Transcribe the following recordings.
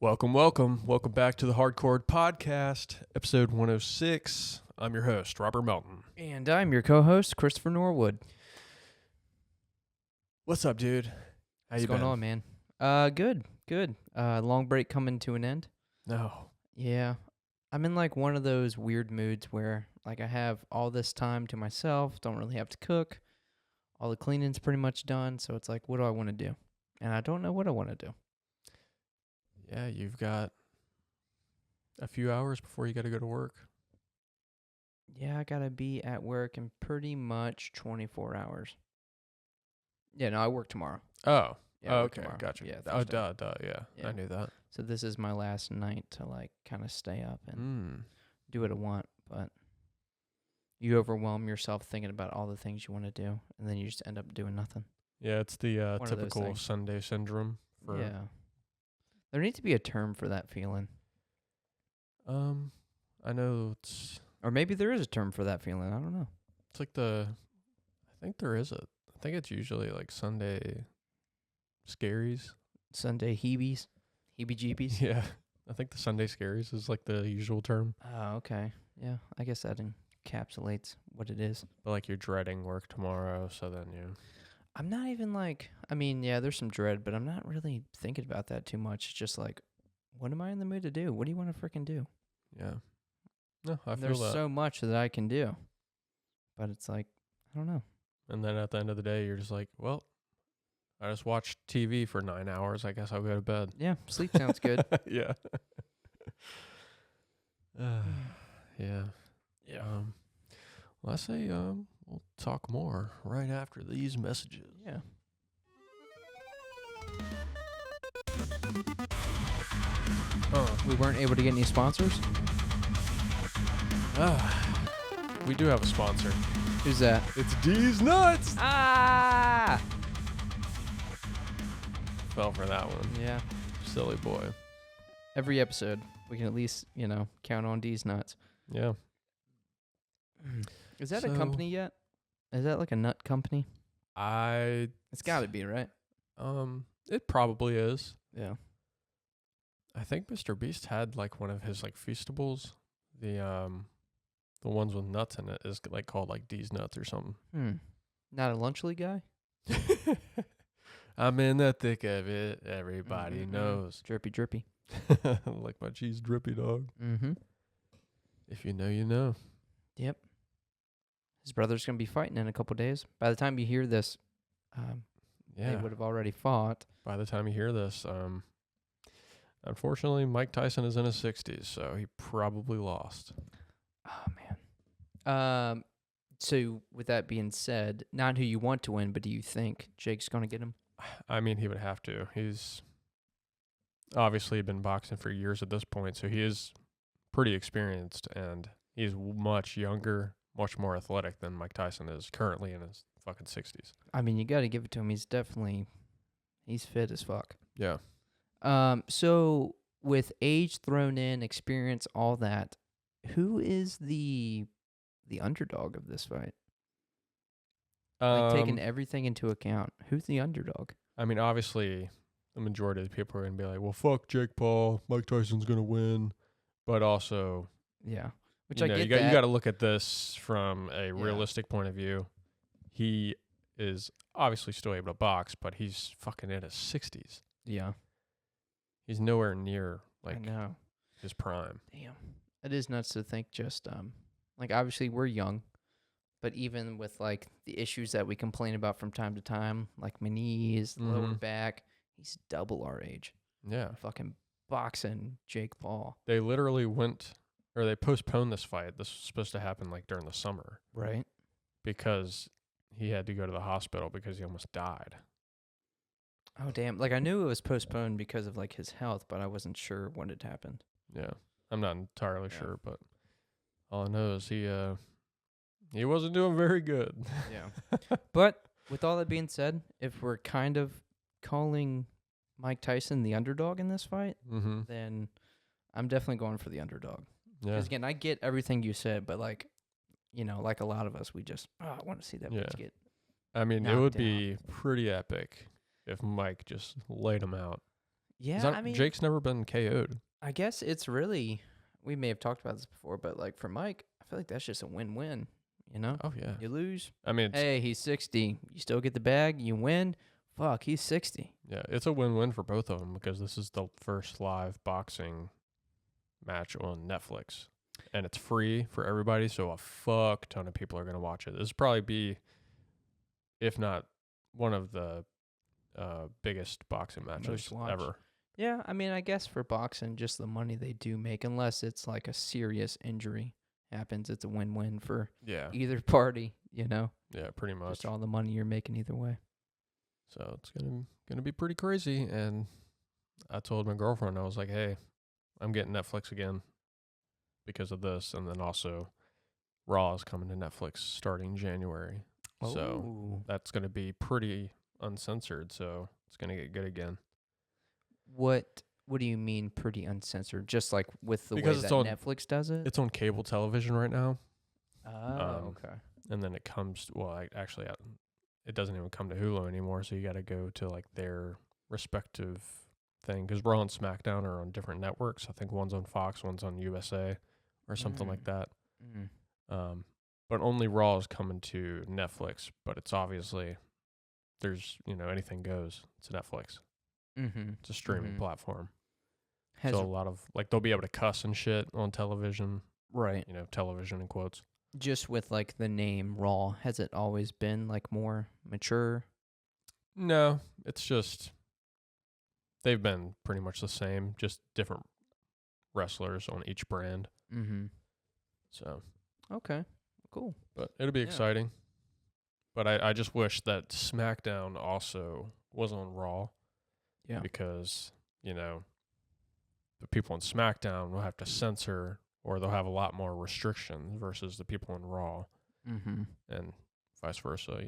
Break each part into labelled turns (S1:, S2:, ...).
S1: Welcome back to the Hardcore Podcast, episode 106. I'm your host, Robert Melton.
S2: And I'm your co-host, Christopher Norwood.
S1: What's up, dude? How
S2: What's
S1: you
S2: going
S1: been?
S2: on, man? Good. Long break coming to an end.
S1: No.
S2: Yeah. I'm in like one of those weird moods where like I have all this time to myself, don't really have to cook. All the cleaning's pretty much done, so it's like, what do I want to do? And I don't know what I want to do.
S1: Yeah, you've got a few hours before you got to go to work.
S2: Yeah, I gotta be at work in pretty much 24 hours. Yeah, no, I work tomorrow.
S1: Oh.
S2: Yeah, I work
S1: Okay,
S2: tomorrow.
S1: gotcha.
S2: Yeah,
S1: Oh,
S2: Thursday.
S1: yeah.
S2: Yeah.
S1: I knew that.
S2: So this is my last night to like kind of stay up and do what I want, but you overwhelm yourself thinking about all the things you want to do, and then you just end up doing nothing.
S1: Yeah, it's the
S2: One of those
S1: typical
S2: things.
S1: Sunday syndrome.
S2: Yeah. There needs to be a term for that feeling.
S1: I know it's
S2: Or maybe there is a term for that feeling. I don't know.
S1: like I think there is I think it's usually like Sunday scaries.
S2: Sunday heebies. Heebie-jeebies.
S1: Yeah. I think the Sunday scaries is like the usual term.
S2: Oh, okay. Yeah, I guess that encapsulates what it is.
S1: But like you're dreading work tomorrow, so then
S2: I'm not even like, I mean, yeah, there's some dread, but I'm not really thinking about that too much. It's just like, what am I in the mood to do? What do you want to freaking do?
S1: yeah. No, I feel
S2: There's
S1: that.
S2: so much that I can do. But it's like, I don't know.
S1: And then at the end of the day, you're just like, well, I just watched TV for 9 hours. I guess I'll go to bed.
S2: Yeah, sleep sounds good.
S1: Yeah. Yeah.
S2: Yeah.
S1: Well, I say we'll talk more right after these messages.
S2: Yeah. We weren't able to get any sponsors?
S1: We do have a sponsor.
S2: Who's that?
S1: It's D's Nuts.
S2: Ah!
S1: Fell for that one.
S2: Yeah.
S1: Silly boy.
S2: Every episode, we can at least, count on D's nuts.
S1: Yeah.
S2: Is that a
S1: So-
S2: company yet? Is that like a nut company?
S1: I
S2: It's got to be, right?
S1: It probably is.
S2: Yeah.
S1: I think Mr. Beast had like one of his like feastables. The ones with nuts in it is like called like D's Nuts or something.
S2: Not a Lunchly guy?
S1: I'm in the thick of it. Everybody knows.
S2: Drippy, drippy.
S1: Like my cheese drippy dog.
S2: Mm-hmm.
S1: If you know, you know.
S2: Yep. His brother's going to be fighting in a couple days. By the time you hear this, they
S1: Yeah.
S2: would have already fought.
S1: By the time you hear this, unfortunately, Mike Tyson is in his 60s, so he probably lost.
S2: Oh, man. So with that being said, not who you want to win, but do you think Jake's going to get him?
S1: I mean, he would have to. He's obviously been boxing for years at this point, so he is pretty experienced, and he's much younger, much more athletic than Mike Tyson is currently in his fucking 60s.
S2: I mean, you got to give it to him. He's fit as fuck.
S1: Yeah.
S2: So with age thrown in, experience, all that, who is the underdog of this fight? Like taking everything into account, who's the underdog?
S1: I mean, obviously, the majority of the people are going to be like, well, fuck Jake Paul. Mike Tyson's going to win. But also,
S2: Yeah, which
S1: you
S2: I
S1: know,
S2: get
S1: you
S2: that.
S1: got to look at this from a realistic point of view. He is obviously still able to box, but he's fucking in his 60s.
S2: Yeah,
S1: He's nowhere near
S2: I know.
S1: his prime.
S2: Damn, it is nuts to think. Just like obviously we're young, but even with like the issues that we complain about from time to time, like my knees, lower back, he's double our age.
S1: Yeah.
S2: Fucking boxing Jake Paul.
S1: They literally they postponed this fight. This was supposed to happen like during the summer
S2: Right.
S1: because he had to go to the hospital because he almost died.
S2: Oh damn! Like I knew it was postponed because of like his health, but I wasn't sure when it happened.
S1: Yeah. I'm not entirely sure, but all I know is he wasn't doing very good.
S2: Yeah. But with all that being said, if we're kind of calling Mike Tyson the underdog in this fight, then I'm definitely going for the underdog.
S1: Yeah.
S2: Because again, I get everything you said, but like, like a lot of us, we just I want to see that bitch get.
S1: I mean, it
S2: knocked
S1: would be pretty epic if Mike just laid him out.
S2: Yeah, I mean,
S1: Jake's never been KO'd.
S2: I guess it's really, we may have talked about this before, but like for Mike, I feel like that's just a win-win, you know?
S1: Oh yeah.
S2: You lose,
S1: I mean,
S2: hey, he's 60. You still get the bag, you win. Fuck, he's 60.
S1: yeah, it's a win-win for both of them because this is the first live boxing match on Netflix, and it's free for everybody. So a fuck ton of people are gonna watch it. This will probably be, if not one of the biggest boxing matches ever.
S2: Yeah, I mean, I guess for boxing, just the money they do make, unless it's like a serious injury happens, it's a win-win for either party, you know?
S1: Yeah, pretty much.
S2: Just all the money you're making either way.
S1: So it's gonna be pretty crazy. And I told my girlfriend, I was like, hey, I'm getting Netflix again because of this, and then also Raw is coming to Netflix starting January.
S2: Oh.
S1: So that's gonna be pretty uncensored. So it's gonna get good again.
S2: What do you mean pretty uncensored? Just like with the
S1: because
S2: way
S1: it's
S2: that
S1: on,
S2: Netflix does it?
S1: It's on cable television right now.
S2: Oh, okay.
S1: And then it comes, it doesn't even come to Hulu anymore, so you got to go to like their respective thing, because Raw and SmackDown are on different networks. I think one's on Fox, one's on USA or something like that. But only Raw is coming to Netflix, but it's obviously, there's, anything goes. It's Netflix. It's a streaming platform. So a lot of, like, they'll be able to cuss and shit on television.
S2: Right.
S1: Television in quotes.
S2: Just with, like, the name Raw, has it always been, like, more mature?
S1: No, it's just, they've been pretty much the same, just different wrestlers on each brand. So.
S2: Okay, cool.
S1: But it'll be exciting. But I just wish that SmackDown also was on Raw.
S2: Yeah.
S1: Because, the people on SmackDown will have to censor, or they'll have a lot more restrictions versus the people on Raw. And vice versa,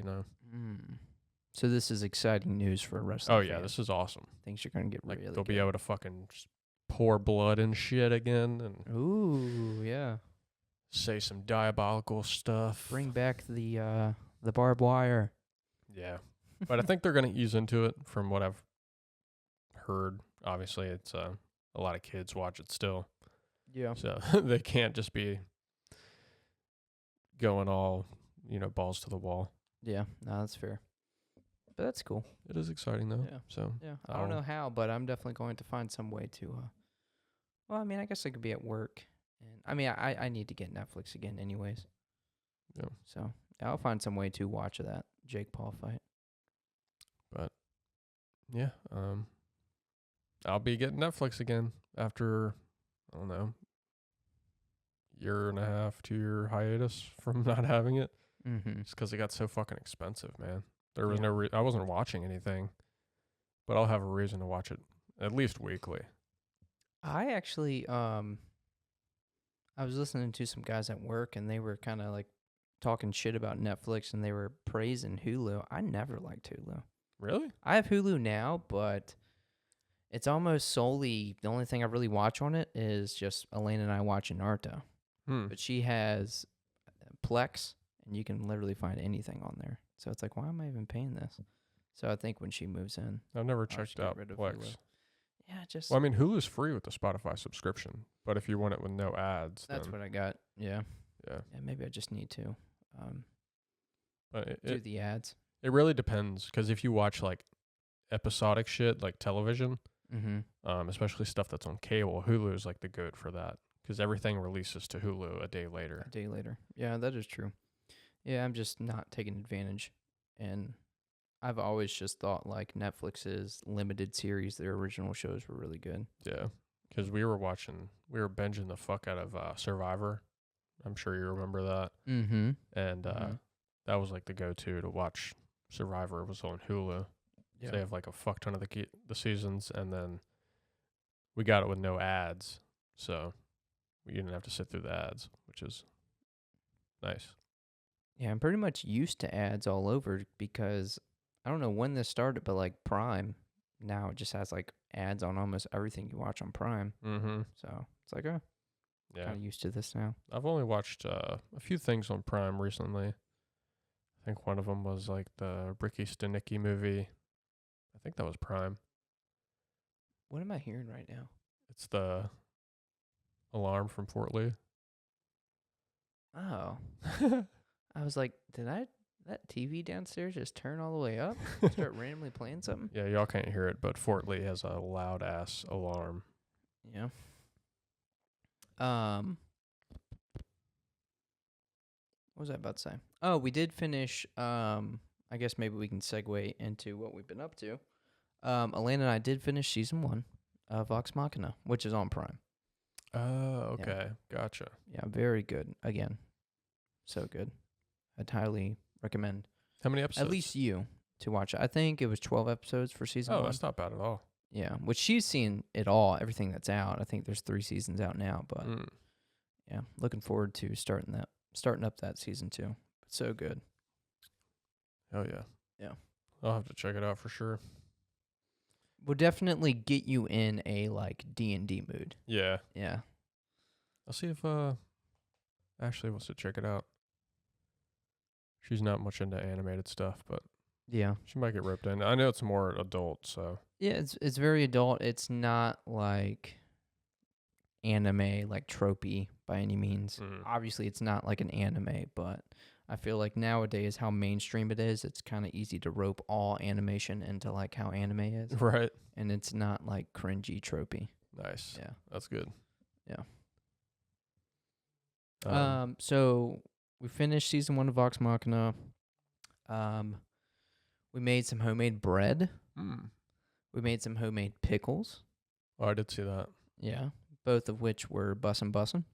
S2: So this is exciting news for wrestling.
S1: Oh, yeah, this is awesome.
S2: Things are going to get
S1: like,
S2: really
S1: they'll
S2: good.
S1: be able to fucking just pour blood and shit again. And
S2: ooh, yeah.
S1: Say some diabolical stuff.
S2: Bring back the barbed wire.
S1: Yeah. But I think they're going to ease into it from what I've heard. Obviously, it's a lot of kids watch it still.
S2: Yeah.
S1: So they can't just be going all, balls to the wall.
S2: Yeah, no, that's fair. But that's cool.
S1: It is exciting, though.
S2: Yeah.
S1: So
S2: yeah, I don't know how, but I'm definitely going to find some way to. Well, I mean, I guess I could be at work, and I mean, I need to get Netflix again, anyways.
S1: Yeah.
S2: So I'll find some way to watch that Jake Paul fight.
S1: But yeah, I'll be getting Netflix again after, I don't know, year and a half, 2-year hiatus from not having it. Just because it got so fucking expensive, man. There was I wasn't watching anything, but I'll have a reason to watch it at least weekly.
S2: I actually, I was listening to some guys at work, and they were kind of like talking shit about Netflix, and they were praising Hulu. I never liked Hulu.
S1: Really?
S2: I have Hulu now, but it's almost solely, the only thing I really watch on it is just Elaine and I watching Naruto. But she has Plex, and you can literally find anything on there. So it's like, why am I even paying this? So I think when she moves in,
S1: I've never checked out Plex.
S2: Yeah, just.
S1: Well, I mean, Hulu's free with the Spotify subscription, but if you want it with no ads,
S2: that's what I got. Yeah.
S1: Yeah.
S2: Yeah, maybe I just need to
S1: but
S2: do the ads.
S1: It really depends, because if you watch like episodic shit, like television, especially stuff that's on cable, Hulu is like the goat for that, because everything releases to Hulu a day later.
S2: Yeah, that is true. Yeah, I'm just not taking advantage. And I've always just thought like Netflix's limited series, their original shows were really good.
S1: Yeah, because we were binging the fuck out of Survivor. I'm sure you remember that. And that was like the go-to to watch Survivor. It was on Hulu. Yeah. So they have like a fuck ton of the seasons, and then we got it with no ads, so we didn't have to sit through the ads, which is nice.
S2: Yeah, I'm pretty much used to ads all over, because I don't know when this started, but like Prime now it just has like ads on almost everything you watch on Prime. So it's like, kind of used to this now.
S1: I've only watched a few things on Prime recently. I think one of them was like the Ricky Stenicki movie. I think that was Prime.
S2: What am I hearing right now?
S1: It's the alarm from Fort Lee.
S2: Oh. I was like, did that TV downstairs just turn all the way up? Start randomly playing something?
S1: Yeah, y'all can't hear it, but Fort Lee has a loud ass alarm.
S2: Yeah. What was I about to say? Oh, we did finish. I guess maybe we can segue into what we've been up to. Elena and I did finish season 1 of Vox Machina, which is on Prime.
S1: Oh, okay. Gotcha.
S2: Yeah, very good. Again, so good. I'd highly recommend
S1: How many episodes?
S2: at least you to watch it. I think it was 12 episodes for season 1.
S1: Oh, that's not bad at all.
S2: Yeah, which she's seen it all, everything that's out. I think there's 3 seasons out now, but yeah, looking forward to starting up that season 2. It's so good.
S1: Oh yeah.
S2: Yeah.
S1: I'll have to check it out for sure.
S2: Will definitely get you in a like D&D mood.
S1: Yeah.
S2: Yeah.
S1: I'll see if Ashley wants to check it out. She's not much into animated stuff, but
S2: Yeah.
S1: she might get roped in. I know it's more adult, so
S2: Yeah, it's very adult. It's not like anime, like tropey by any means. Obviously, it's not like an anime, but I feel like nowadays how mainstream it is, it's kind of easy to rope all animation into like how anime is.
S1: Right.
S2: And it's not like cringy tropey.
S1: Nice.
S2: Yeah.
S1: That's good.
S2: Yeah.
S1: Um,
S2: So we finished season 1 of Vox Machina. We made some homemade bread. We made some homemade pickles.
S1: Oh, I did see that.
S2: Yeah. Both of which were bussin'.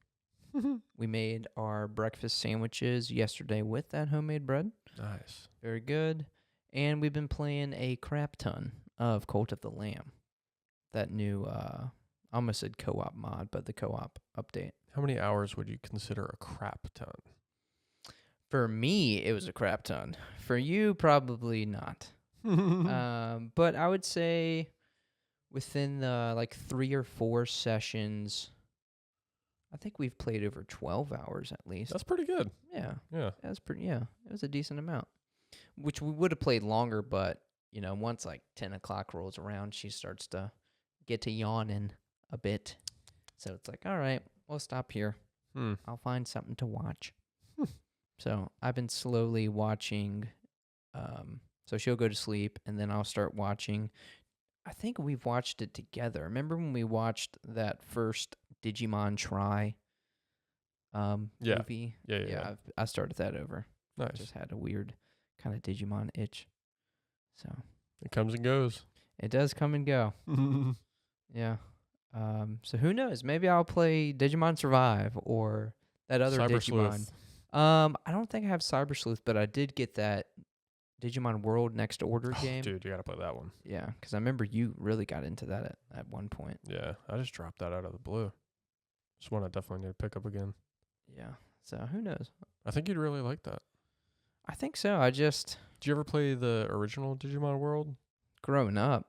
S2: We made our breakfast sandwiches yesterday with that homemade bread.
S1: Nice.
S2: Very good. And we've been playing a crap ton of Cult of the Lamb. That new, I almost said co-op mod, but the co-op update.
S1: How many hours would you consider a crap ton?
S2: For me, it was a crap ton. For you, probably not. But I would say within the like 3 or 4 sessions, I think we've played over 12 hours at least.
S1: That's pretty good.
S2: Yeah.
S1: Yeah.
S2: That's pretty. Yeah, it was a decent amount. Which we would have played longer, but you know, once like 10 o'clock rolls around, she starts to get to yawning a bit. So it's like, all right, we'll stop here. I'll find something to watch. So I've been slowly watching. So she'll go to sleep, and then I'll start watching. I think we've watched it together. Remember when we watched that first Digimon Try movie?
S1: Yeah.
S2: I started that over.
S1: Nice.
S2: Just had a weird kind of Digimon itch. So
S1: it comes and goes.
S2: it does come and go. Yeah. So who knows? Maybe I'll play Digimon Survive or that other
S1: Cyber
S2: Digimon.
S1: Sleuth.
S2: I don't think I have Cyber Sleuth, but I did get that Digimon World Next Order game.
S1: Dude, you gotta play that one.
S2: Yeah, because I remember you really got into that at one point.
S1: Yeah, I just dropped that out of the blue. It's one I definitely need to pick up again.
S2: Yeah. So who knows?
S1: I think you'd really like that.
S2: I think so. I just
S1: Did you ever play the original Digimon World?
S2: growing up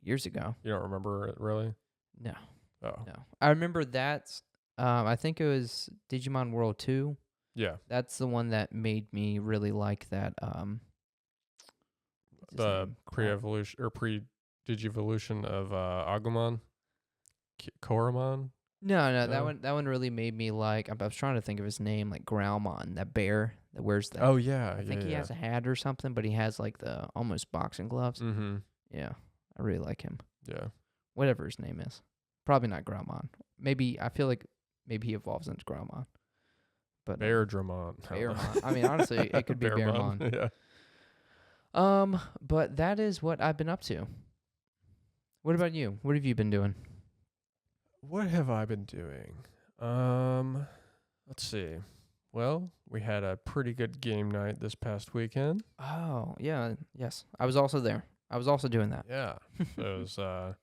S2: years ago.
S1: You don't remember it really?
S2: No.
S1: Oh.
S2: No. I remember that. I think it was Digimon World 2.
S1: Yeah.
S2: That's the one that made me really like that.
S1: The pre-evolution or pre-digivolution of Agumon, Koromon.
S2: No, that one really made me like. I was trying to think of his name, like Growlmon, that bear that wears that.
S1: Oh yeah,
S2: I think he has a hat or something, but he has like the almost boxing gloves.
S1: Mm-hmm.
S2: Yeah, I really like him.
S1: Yeah.
S2: Whatever his name is, probably not Growlmon. Maybe I feel like maybe he evolves into Growlmon. But
S1: Beardramon.
S2: Bearmon. I mean, honestly, it could be Bearmon.
S1: Yeah.
S2: But that is what I've been up to. What about you? What have you been doing?
S1: What have I been doing? Let's see. Well, we had a pretty good game night this past weekend.
S2: Oh, yeah. Yes. I was also there. I was also doing that.
S1: Yeah. So it was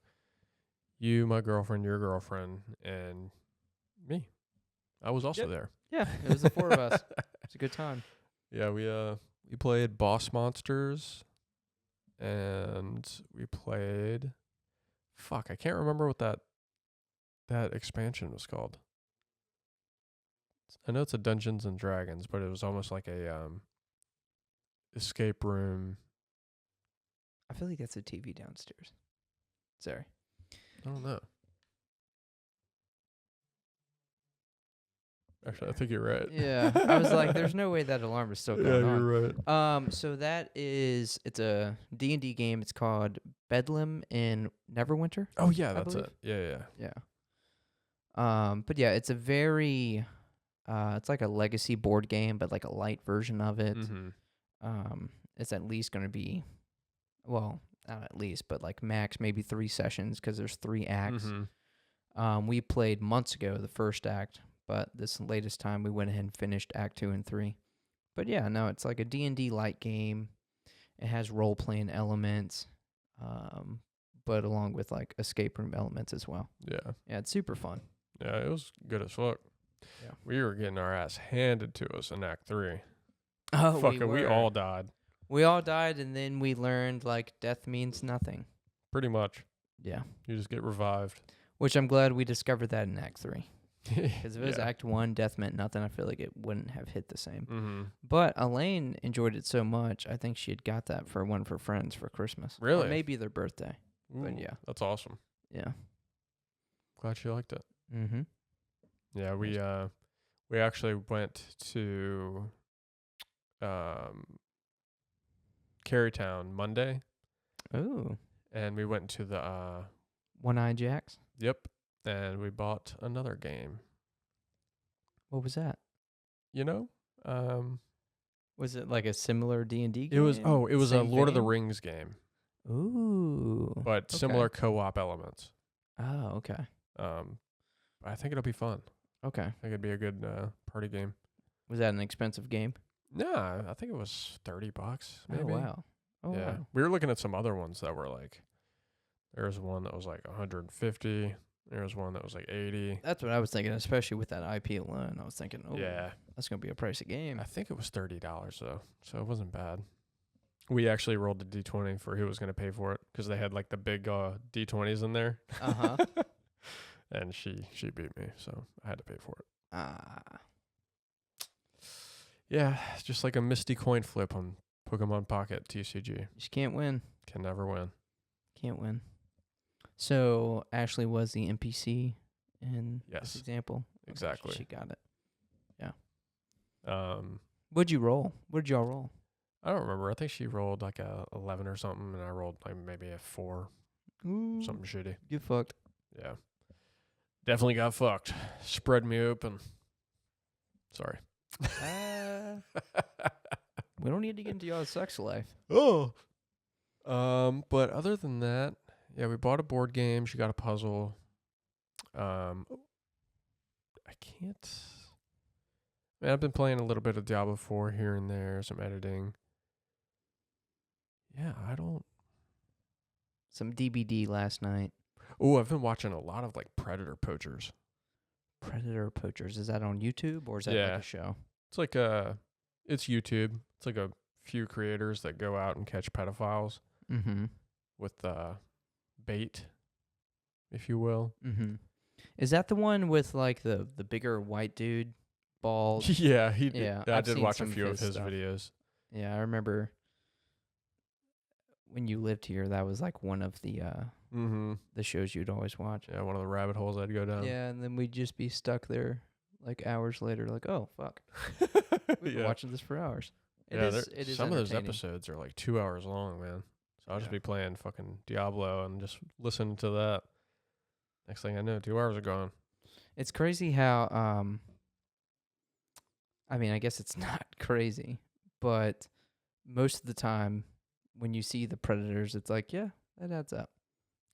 S1: you, my girlfriend, your girlfriend, and me. I was also there.
S2: Yeah, it was the 4 of us. It's a good time.
S1: Yeah, we played Boss Monsters, and we played. Fuck, I can't remember what that expansion was called. I know it's a Dungeons and Dragons, but it was almost like a escape room.
S2: I feel like that's a TV downstairs. Sorry.
S1: I don't know. Actually, I think you're right.
S2: Yeah, I was like, "There's no way that alarm is still going on."
S1: Yeah, you're right.
S2: So it's a D&D game. It's called Bedlam in Neverwinter.
S1: Oh yeah,
S2: I
S1: that's
S2: believe.
S1: it. Yeah.
S2: Yeah. But yeah, it's a very, it's like a legacy board game, but like a light version of it.
S1: Mm-hmm.
S2: It's at least going to be, well, not at least, but like max maybe 3 sessions because there's 3 acts.
S1: Mm-hmm.
S2: We played months ago the first act, but this latest time we went ahead and finished Act 2 and 3. But yeah, no, it's like a D&D light game. It has role-playing elements, but along with like escape room elements as well.
S1: Yeah.
S2: Yeah, it's super fun.
S1: Yeah, it was good as fuck.
S2: Yeah.
S1: We were getting our ass handed to us in Act 3.
S2: Oh,
S1: Fucking, we all died.
S2: We all died, and then we learned like death means nothing.
S1: Pretty much.
S2: Yeah.
S1: You just get revived.
S2: Which I'm glad we discovered that in Act 3. Because if it was
S1: Yeah.
S2: Act 1, death meant nothing, I feel like it wouldn't have hit the same.
S1: Mm-hmm.
S2: But Elaine enjoyed it so much, I think she had got that for one of her friends for Christmas.
S1: Really?
S2: Or maybe their birthday.
S1: Ooh,
S2: But yeah.
S1: That's awesome.
S2: Yeah.
S1: Glad she liked it.
S2: Mm-hmm.
S1: Yeah, we actually went to Carytown Monday,
S2: Ooh.
S1: and we went to the
S2: One-Eyed Jacks?
S1: yep, and we bought another game.
S2: What was that?
S1: You know?
S2: Was it like a similar D&D game?
S1: It was a
S2: Same
S1: Lord of the
S2: theme?
S1: Rings game,
S2: Ooh.
S1: but
S2: Okay.
S1: similar co-op elements.
S2: Oh, okay.
S1: I think it'll be fun.
S2: Okay.
S1: I think it'd be a good party game.
S2: Was that an expensive game?
S1: No, I think it was $30 maybe.
S2: Oh, wow. Oh,
S1: yeah.
S2: wow.
S1: We were looking at some other ones that were like, there was one that was like 150. There was one that was like 80.
S2: That's what I was thinking, especially with that IP alone. I was thinking, oh,
S1: Yeah.
S2: that's going to be a pricey game.
S1: I think it was $30 though, so it wasn't bad. We actually rolled the D20 for who was going to pay for it because they had like the big D20s in there.
S2: Uh-huh.
S1: And she beat me, so I had to pay for it.
S2: Ah.
S1: Yeah, it's just like a misty coin flip on Pokemon Pocket TCG.
S2: Just can't win.
S1: Can never win.
S2: Can't win. So Ashley was the NPC in
S1: Yes.
S2: this example? Okay,
S1: Exactly.
S2: she got it. Yeah.
S1: Um,
S2: What'd you roll? What did y'all roll?
S1: I don't remember. I think she rolled like a 11 or something, and I rolled like maybe a 4,
S2: Ooh,
S1: something shitty.
S2: get fucked.
S1: Yeah. Definitely got fucked. Spread me open. Sorry.
S2: We don't need to get into y'all's sex life.
S1: Oh. But other than that, yeah, we bought a board game. She got a puzzle. I can't. Man, I've been playing a little bit of Diablo 4 here and there, some editing. Yeah, I don't.
S2: Some DBD last night.
S1: Oh, I've been watching a lot of like Predator Poachers.
S2: Predator Poachers. Is that on YouTube or is that
S1: Yeah.
S2: like a show?
S1: It's like it's YouTube. It's like a few creators that go out and catch pedophiles
S2: Mm-hmm.
S1: with bait, if you will.
S2: Mm-hmm. Is that the one with like the bigger white dude, bald?
S1: Yeah,
S2: Yeah,
S1: I
S2: I've
S1: did
S2: seen
S1: watch a
S2: some of
S1: few of
S2: his
S1: his
S2: stuff.
S1: videos.
S2: Yeah, I remember when you lived here. That was like one of the
S1: Mm-hmm.
S2: shows you'd always watch.
S1: Yeah, one of the rabbit holes I'd go down.
S2: Yeah, and then we'd just be stuck there like hours later, like, oh fuck, we've been
S1: Yeah.
S2: watching this for hours. It
S1: Yeah,
S2: is
S1: some of those
S2: entertaining.
S1: episodes are like 2 hours long, man. So I'll just
S2: Yeah.
S1: be playing fucking Diablo and just listening to that. Next thing I know, 2 hours are gone.
S2: It's crazy how I mean, I guess it's not crazy, but most of the time when you see the Predators, it's like, yeah, that adds up.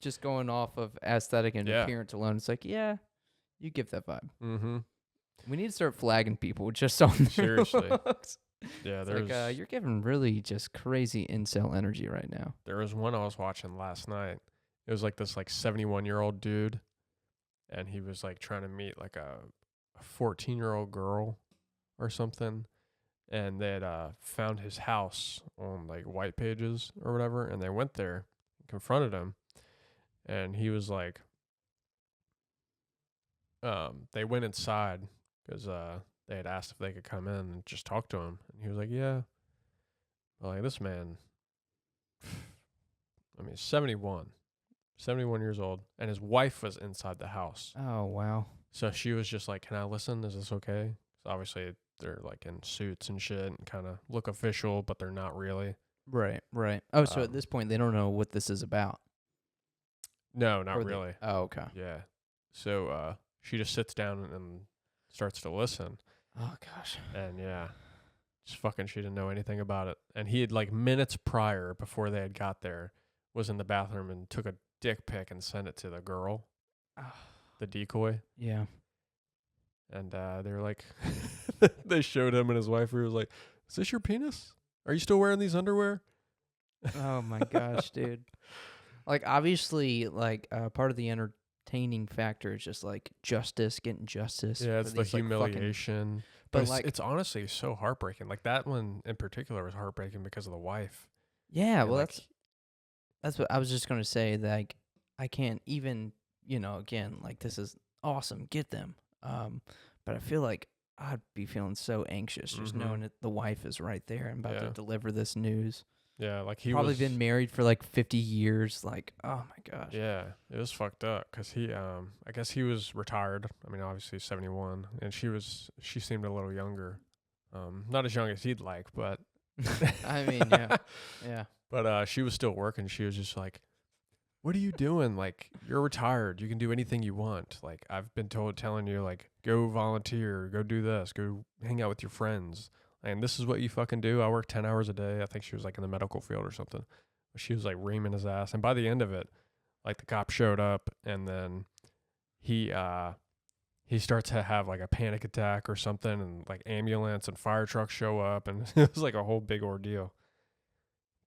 S2: Just going off of aesthetic and
S1: Yeah.
S2: appearance alone, it's like, yeah, you give that vibe.
S1: Mm-hmm.
S2: We need to start flagging people just on their
S1: Seriously.
S2: looks.
S1: Yeah,
S2: It's
S1: there's
S2: like, you're giving really just crazy incel energy right now.
S1: there was one I was watching last night. It was like this like 71-year-old dude, and he was like trying to meet like a 14-year-old girl or something, and they had found his house on like White Pages or whatever, and they went there, confronted him, and he was like, they went inside because they had asked if they could come in and just talk to him, and he was like, yeah. But like this man, I mean, 71. 71 years old, and his wife was inside the house.
S2: Oh, wow.
S1: So she was just like, "Can I listen? Is this okay?" So obviously they're like in suits and shit and kind of look official, but they're not really.
S2: Right, right. Oh, so at this point they don't know what this is about.
S1: No, not really.
S2: Oh, okay.
S1: Yeah. So she just sits down and starts to listen.
S2: Oh gosh.
S1: And yeah, just fucking, she didn't know anything about it. And he had like minutes prior, before they had got there, was in the bathroom and took a dick pic and sent it to the girl, the decoy.
S2: Yeah.
S1: And they were like, they showed him and his wife. He was like, "Is this your penis? Are you still wearing these underwear?"
S2: Oh my gosh, dude. Like, obviously, like, part of the entertaining factor is just like justice, getting justice.
S1: Yeah, it's
S2: for
S1: the
S2: these, like, fucking-
S1: humiliation.
S2: But
S1: But
S2: like,
S1: it's honestly so heartbreaking. Like that one in particular was heartbreaking because of the wife.
S2: yeah.
S1: And,
S2: Well,
S1: like,
S2: that's what I was just gonna say. Like, I can't even, again, like, this is awesome. Get them. But I feel like I'd be feeling so anxious just knowing that the wife is right there and about to deliver this news.
S1: Yeah, like he
S2: Probably
S1: was
S2: been married for like 50 years. Like, oh my gosh.
S1: Yeah, it was fucked up because he, I guess he was retired. I mean, obviously 71, and she seemed a little younger, not as young as he'd like, but
S2: I mean, yeah, yeah.
S1: But she was still working. She was just like, "What are you doing? Like, you're retired. You can do anything you want. Like, I've been telling you, like, go volunteer, go do this, go hang out with your friends, and this is what you fucking do. I work 10 hours a day." I think she was like in the medical field or something. But she was like reaming his ass, and by the end of it, like the cop showed up, and then he starts to have like a panic attack or something, and like ambulance and fire trucks show up, and it was like a whole big ordeal.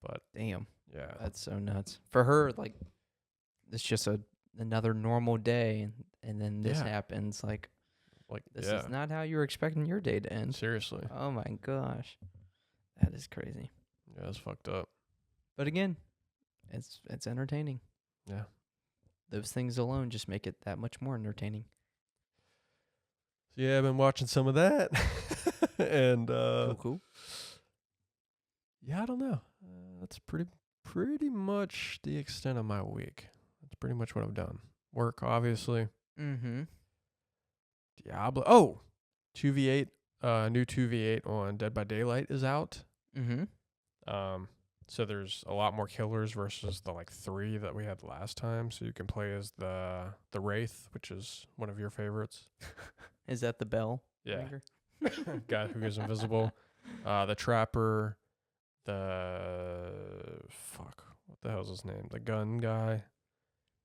S1: But
S2: Damn,
S1: yeah,
S2: that's so nuts. For her, like, it's just another normal day, and then this happens. Like this is not how you were expecting your day to end.
S1: Seriously.
S2: Oh my gosh, that is crazy.
S1: Yeah, it's fucked up.
S2: But again, it's entertaining.
S1: Yeah.
S2: Those things alone just make it that much more entertaining.
S1: Yeah, I've been watching some of that. And
S2: cool.
S1: Yeah, I don't know. That's pretty much the extent of my week. That's pretty much what I've done. Work, obviously.
S2: Mm-hmm.
S1: Diablo. Oh, 2v8. New 2v8 on Dead by Daylight is out.
S2: Mm-hmm.
S1: So there's a lot more killers versus the like 3 that we had last time. So you can play as the Wraith, which is one of your favorites.
S2: Is that the bell?
S1: Yeah. Guy who goes invisible. The Trapper. What the hell's his name? The gun guy.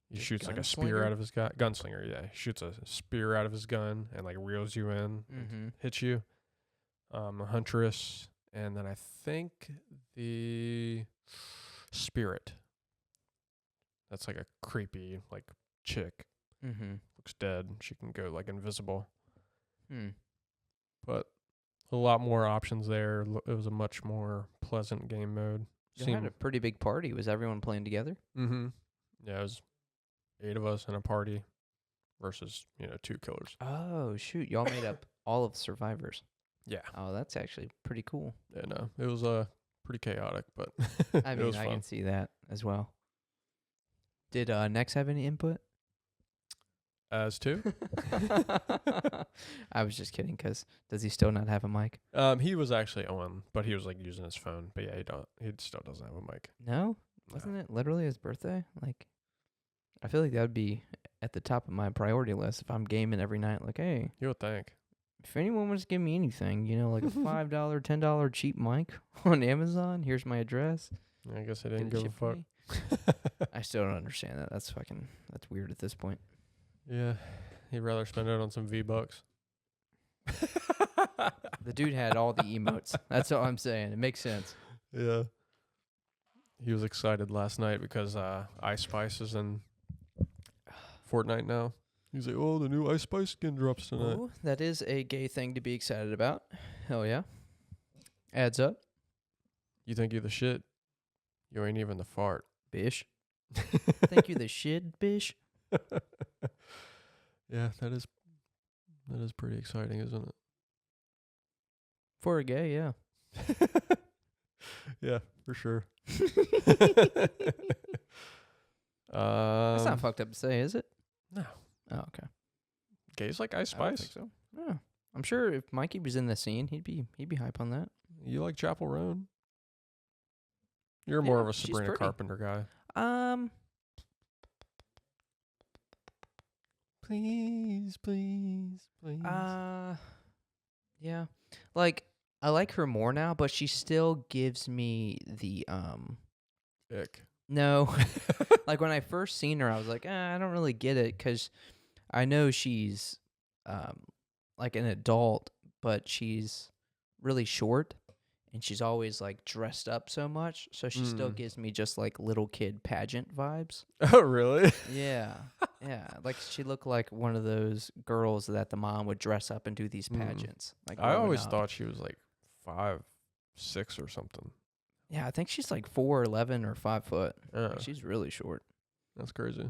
S1: He shoots like a spear out of his gun. Gunslinger, yeah. He shoots a spear out of his gun and like reels you in, hits you. A Huntress, and then I think the Spirit. That's like a creepy like chick. Looks dead. She can go like invisible. But a lot more options there. It was a much more pleasant game mode.
S2: You had a pretty big party. Was everyone playing together?
S1: Mm-hmm. Yeah, it was 8 of us in a party versus, 2 killers.
S2: Oh, shoot. Y'all made up all of survivors.
S1: Yeah.
S2: Oh, that's actually pretty cool.
S1: Yeah, no. It was pretty chaotic, but
S2: I mean, I can see that as well. Did Nex have any input?
S1: As to?
S2: I was just kidding, because does he still not have a mic?
S1: He was actually on, but he was like using his phone. But yeah, he still doesn't have a mic.
S2: No? Wasn't it literally his birthday? Like, I feel like that would be at the top of my priority list if I'm gaming every night. Like, hey,
S1: You would think.
S2: if anyone wants to give me anything, like a $5, $10 cheap mic on Amazon, here's my address.
S1: I guess I didn't
S2: Get it
S1: give a
S2: shipped to
S1: fuck.
S2: me. I still don't understand that. That's weird at this point.
S1: Yeah, he'd rather spend it on some V-Bucks.
S2: The dude had all the emotes. That's all I'm saying. It makes sense.
S1: Yeah. He was excited last night because Ice Spice is in Fortnite now. He's like, "Oh, the new Ice Spice skin drops tonight."
S2: Oh, that is a gay thing to be excited about. Hell yeah. Adds up.
S1: You think you're the shit? You ain't even the fart.
S2: Bish. Think you the shit, bish?
S1: Yeah, that is pretty exciting, isn't it?
S2: For a gay, yeah.
S1: Yeah, for sure.
S2: That's not fucked up to say, is it?
S1: No.
S2: Oh, okay.
S1: Gays like Ice
S2: I don't
S1: Spice.
S2: think so. Yeah. I'm sure if Mikey was in the scene, he'd be hype on that.
S1: You like Chapel Roan? You're
S2: Yeah,
S1: more of a
S2: she's
S1: Sabrina
S2: pretty.
S1: Carpenter guy. Please, please, please.
S2: Yeah. Like, I like her more now, but she still gives me the
S1: Ick.
S2: No. Like when I first seen her, I was like, I don't really get it, because I know she's like an adult, but she's really short, and she's always like dressed up so much, so she still gives me just like little kid pageant vibes.
S1: Oh, really?
S2: Yeah. Yeah. Like she looked like one of those girls that the mom would dress up and do these pageants. Like
S1: I always
S2: growing up.
S1: thought she was like 5'6" or something.
S2: Yeah, I think she's like 4'11" or 5 foot.
S1: Yeah,
S2: Like, she's really short.
S1: that's crazy.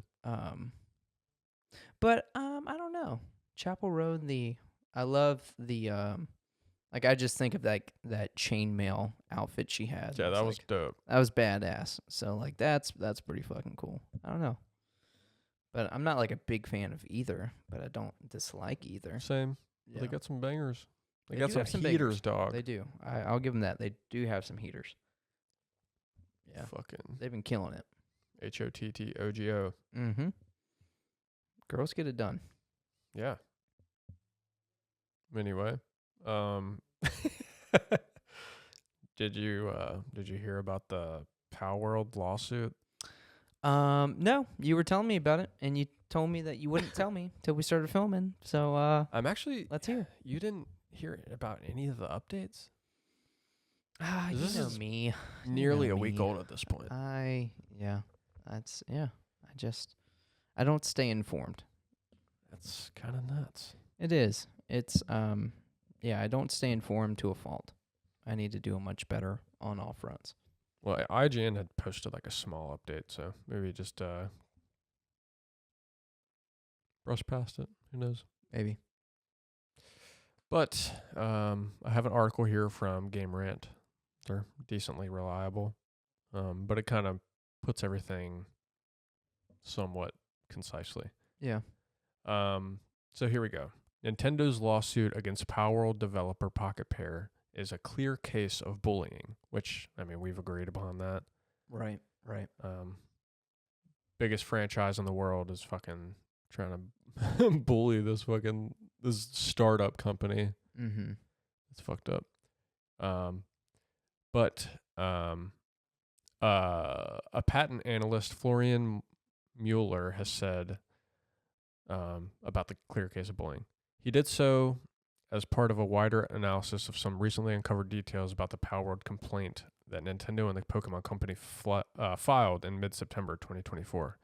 S2: But I don't know. Chapel Road, I love the like I just think of that chainmail outfit she had.
S1: Yeah,
S2: It's
S1: that was
S2: like,
S1: dope.
S2: that was badass. So like that's pretty fucking cool. I don't know. But I'm not like a big fan of either, but I don't dislike either.
S1: Same.
S2: Yeah.
S1: They got some bangers. They
S2: They
S1: got
S2: do
S1: some
S2: have some
S1: heaters,
S2: bangers.
S1: dog.
S2: They do. I'll give them that. They do have some heaters. Yeah.
S1: Fucking
S2: They've been killing it.
S1: HOTTOGO.
S2: Mm-hmm. Girls get it done.
S1: Yeah. Anyway, did you hear about the Palworld lawsuit?
S2: No, you were telling me about it, and you told me that you wouldn't tell me till we started filming. So,
S1: I'm actually.
S2: let's hear.
S1: You didn't hear about any of the updates?
S2: You
S1: This
S2: know
S1: is
S2: me.
S1: Nearly
S2: know
S1: a week
S2: me.
S1: old at this point.
S2: I don't stay informed.
S1: That's kind of nuts.
S2: It is. It's I don't stay informed to a fault. I need to do a much better on all fronts.
S1: Well, IGN had posted like a small update, so maybe just brush past it. Who knows?
S2: Maybe.
S1: But I have an article here from Game Rant. They're decently reliable, but it kind of puts everything somewhat concisely.
S2: Yeah.
S1: So here we go. Nintendo's lawsuit against Palworld developer Pocket Pair is a clear case of bullying, which, I mean, we've agreed upon that.
S2: Right.
S1: Biggest franchise in the world is fucking trying to bully this startup company.
S2: Mm-hmm.
S1: It's fucked up. But a patent analyst, Florian Mueller, has said about the clear case of bullying. He did so as part of a wider analysis of some recently uncovered details about the Palworld complaint that Nintendo and the Pokemon Company filed in mid-September 2024.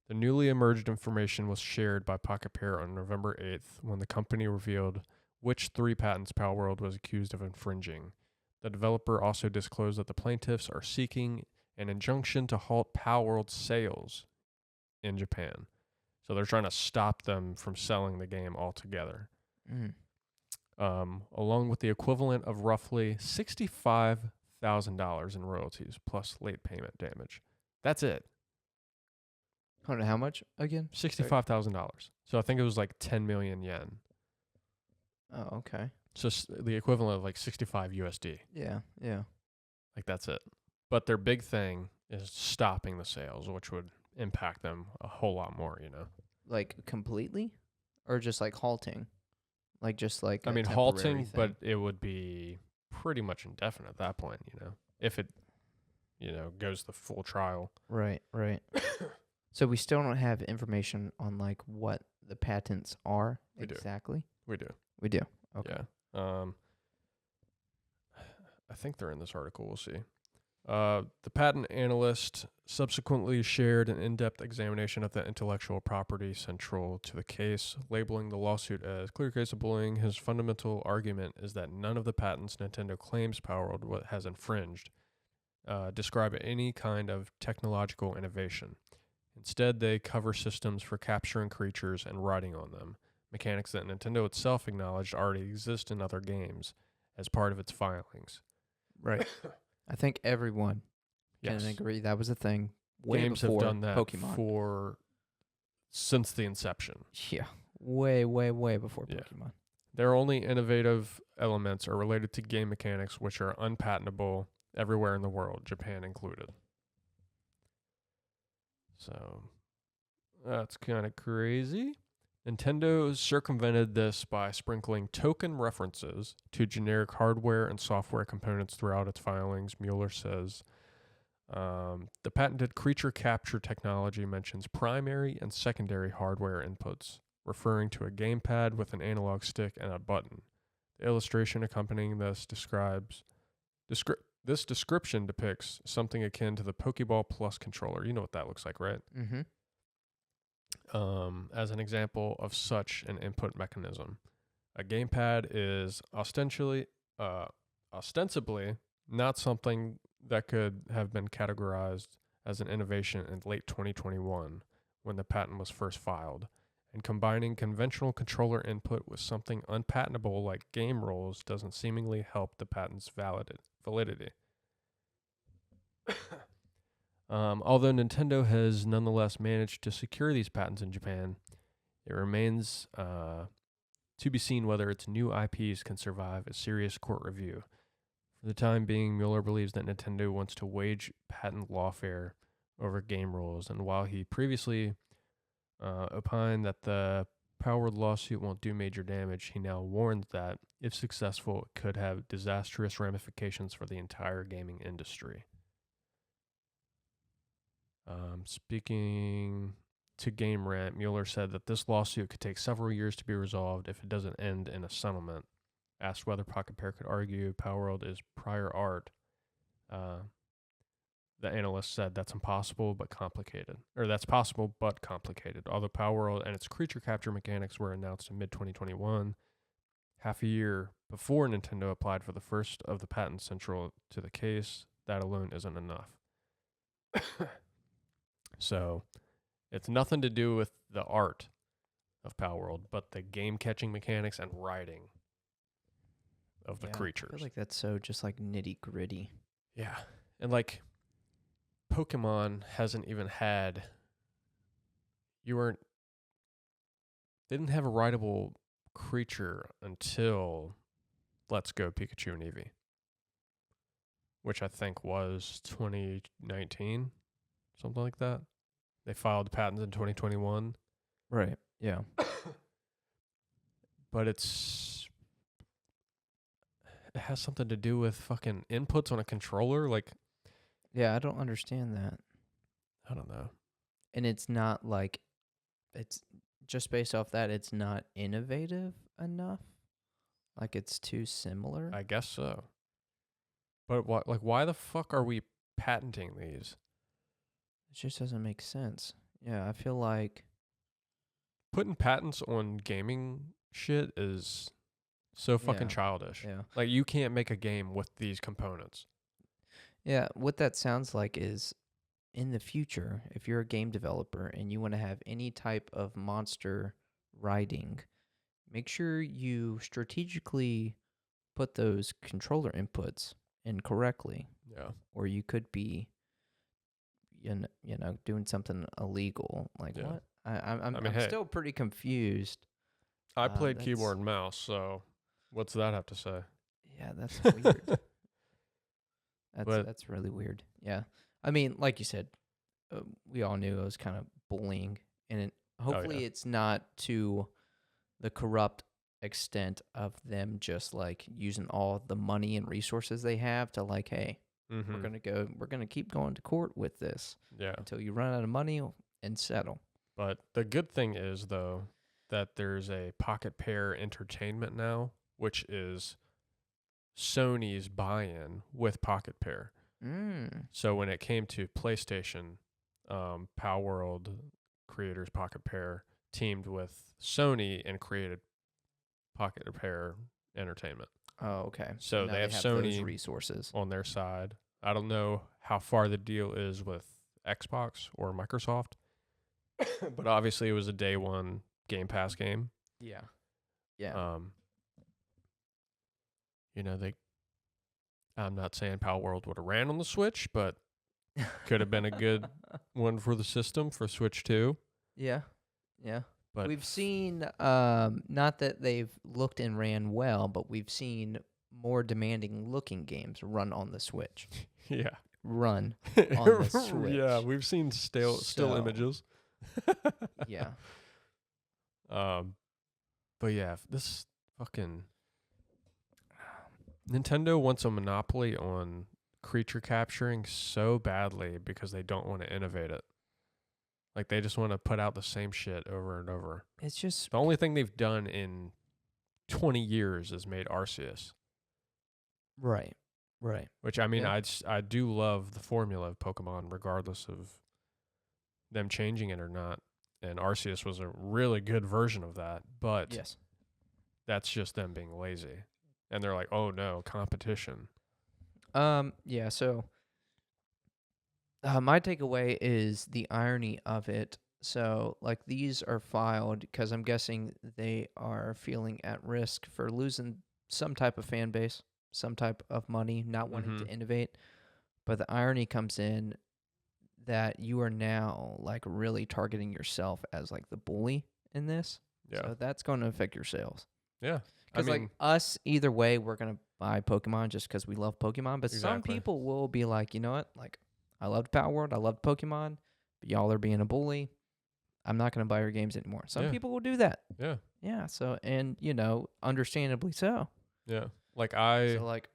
S1: The newly emerged information was shared by Pocket Pair on November 8th when the company revealed which 3 patents Palworld was accused of infringing. The developer also disclosed that the plaintiffs are seeking an injunction to halt Palworld sales in Japan. So they're trying to stop them from selling the game altogether. Along with the equivalent of roughly $65,000 in royalties plus late payment damage. That's it.
S2: Hold on, how much again?
S1: $65,000. So I think it was like 10 million yen.
S2: Oh, okay.
S1: So the equivalent of like 65 USD.
S2: Yeah.
S1: Like that's it. But their big thing is stopping the sales, which would impact them a whole lot more, you know.
S2: Like completely, or just like halting, like just like
S1: halting, but it would be pretty much indefinite at that point, you know, if it, goes the full trial.
S2: Right. So we still don't have information on like what the patents are exactly.
S1: We do.
S2: Okay.
S1: Yeah. I think they're in this article. We'll see. The patent analyst subsequently shared an in-depth examination of the intellectual property central to the case, labeling the lawsuit as clear case of bullying. His fundamental argument is that none of the patents Nintendo claims Palworld has infringed describe any kind of technological innovation. Instead, they cover systems for capturing creatures and riding on them, mechanics that Nintendo itself acknowledged already exist in other games as part of its filings.
S2: Right. I think everyone can agree that was a thing way
S1: games have
S2: before
S1: done that
S2: Pokemon.
S1: since the inception.
S2: Yeah, way before
S1: Yeah.
S2: Pokemon.
S1: Their only innovative elements are related to game mechanics, which are unpatentable everywhere in the world, Japan included. So that's kind of crazy. Nintendo circumvented this by sprinkling token references to generic hardware and software components throughout its filings. Mueller says the patented creature capture technology mentions primary and secondary hardware inputs, referring to a gamepad with an analog stick and a button. The illustration accompanying this this description depicts something akin to the Pokeball Plus controller. You know what that looks like, right?
S2: Mm-hmm.
S1: As an example of such an input mechanism. A gamepad is ostensibly not something that could have been categorized as an innovation in late 2021 when the patent was first filed, and combining conventional controller input with something unpatentable like game rules doesn't seemingly help the patent's validity. Although Nintendo has nonetheless managed to secure these patents in Japan, it remains to be seen whether its new IPs can survive a serious court review. For the time being, Mueller believes that Nintendo wants to wage patent lawfare over game rules, and while he previously opined that the Palworld lawsuit won't do major damage, he now warns that, if successful, it could have disastrous ramifications for the entire gaming industry. Speaking to Game Rant, Mueller said that this lawsuit could take several years to be resolved if it doesn't end in a settlement. Asked whether Pocket Pair could argue Palworld is prior art, the analyst said that's impossible but complicated. Or that's possible but complicated. Although Palworld and its creature capture mechanics were announced in mid-2021, half a year before Nintendo applied for the first of the patents central to the case, that alone isn't enough. So it's nothing to do with the art of Palworld, but the game catching mechanics and riding of the creatures.
S2: I feel like that's so just like nitty gritty.
S1: Yeah. And like Pokemon hasn't even had they didn't have a rideable creature until Let's Go Pikachu and Eevee, which I think was 2019. Something like that. They filed patents in 2021.
S2: Right. Yeah.
S1: But it has something to do with fucking inputs on a controller. Like,
S2: yeah, I don't understand that.
S1: I don't know.
S2: And it's not like, it's just based off that, it's not innovative enough. Like, it's too similar.
S1: I guess so. But why the fuck are we patenting these?
S2: It just doesn't make sense. Yeah, I feel like
S1: putting patents on gaming shit is so fucking childish.
S2: Yeah.
S1: Like, you can't make a game with these components.
S2: Yeah, what that sounds like is, in the future, if you're a game developer and you want to have any type of monster riding, make sure you strategically put those controller inputs in correctly.
S1: Yeah.
S2: Or you could be doing something illegal. Like, what? I'm still pretty confused.
S1: I played keyboard and mouse, so what's that have to say?
S2: Yeah, that's weird. That's really weird. Yeah. I mean, like you said, we all knew it was kind of bullying, and hopefully it's not to the corrupt extent of them just like using all the money and resources they have to like, hey, we're gonna keep going to court with this until you run out of money and settle.
S1: But the good thing is, though, that there's a Pocket Pair Entertainment now, which is Sony's buy-in with Pocket Pair. So when it came to PlayStation, Palworld creators Pocket Pair teamed with Sony and created Pocket Pair Entertainment.
S2: Oh, okay.
S1: So they have Sony
S2: those resources
S1: on their side. I don't know how far the deal is with Xbox or Microsoft, but obviously it was a day one Game Pass game.
S2: Yeah.
S1: I'm not saying Palworld would have ran on the Switch, but Could have been a good one for the system for Switch 2.
S2: Yeah. Yeah.
S1: But
S2: We've seen, not that they've looked and ran well, but we've seen more demanding looking games run on the Switch.
S1: yeah.
S2: Run on the Switch.
S1: Yeah, we've seen still
S2: So-
S1: images.
S2: Yeah.
S1: But yeah, this fucking Nintendo wants a monopoly on creature capturing so badly because they don't want to innovate it. Like, they just want to put out the same shit over and over.
S2: It's just
S1: The only thing they've done in 20 years is made Arceus.
S2: right. Right.
S1: Which, I mean,
S2: Yeah.
S1: I do love the formula of Pokemon, regardless of them changing it or not. And Arceus was a really good version of that, but
S2: Yes.
S1: that's just them being lazy. And they're like, oh no, competition.
S2: Yeah, so my takeaway is the irony of it. So, like, these are filed because I'm guessing they are feeling at risk for losing some type of fan base, some type of money, not wanting to innovate. But the irony comes in that you are now, like, really targeting yourself as, like, the bully in this.
S1: Yeah.
S2: So that's going to affect your sales.
S1: Yeah.
S2: Because, like, us, either way, we're going to buy Pokemon just because we love Pokemon. But some
S1: Exactly.
S2: people will be like, you know what? Like, I loved Palworld. I loved Pokemon. But y'all are being a bully. I'm not going to buy your games anymore. Some
S1: Yeah.
S2: people will do that.
S1: Yeah.
S2: Yeah. So, and, you know, understandably so.
S1: Yeah. Like,
S2: So, like,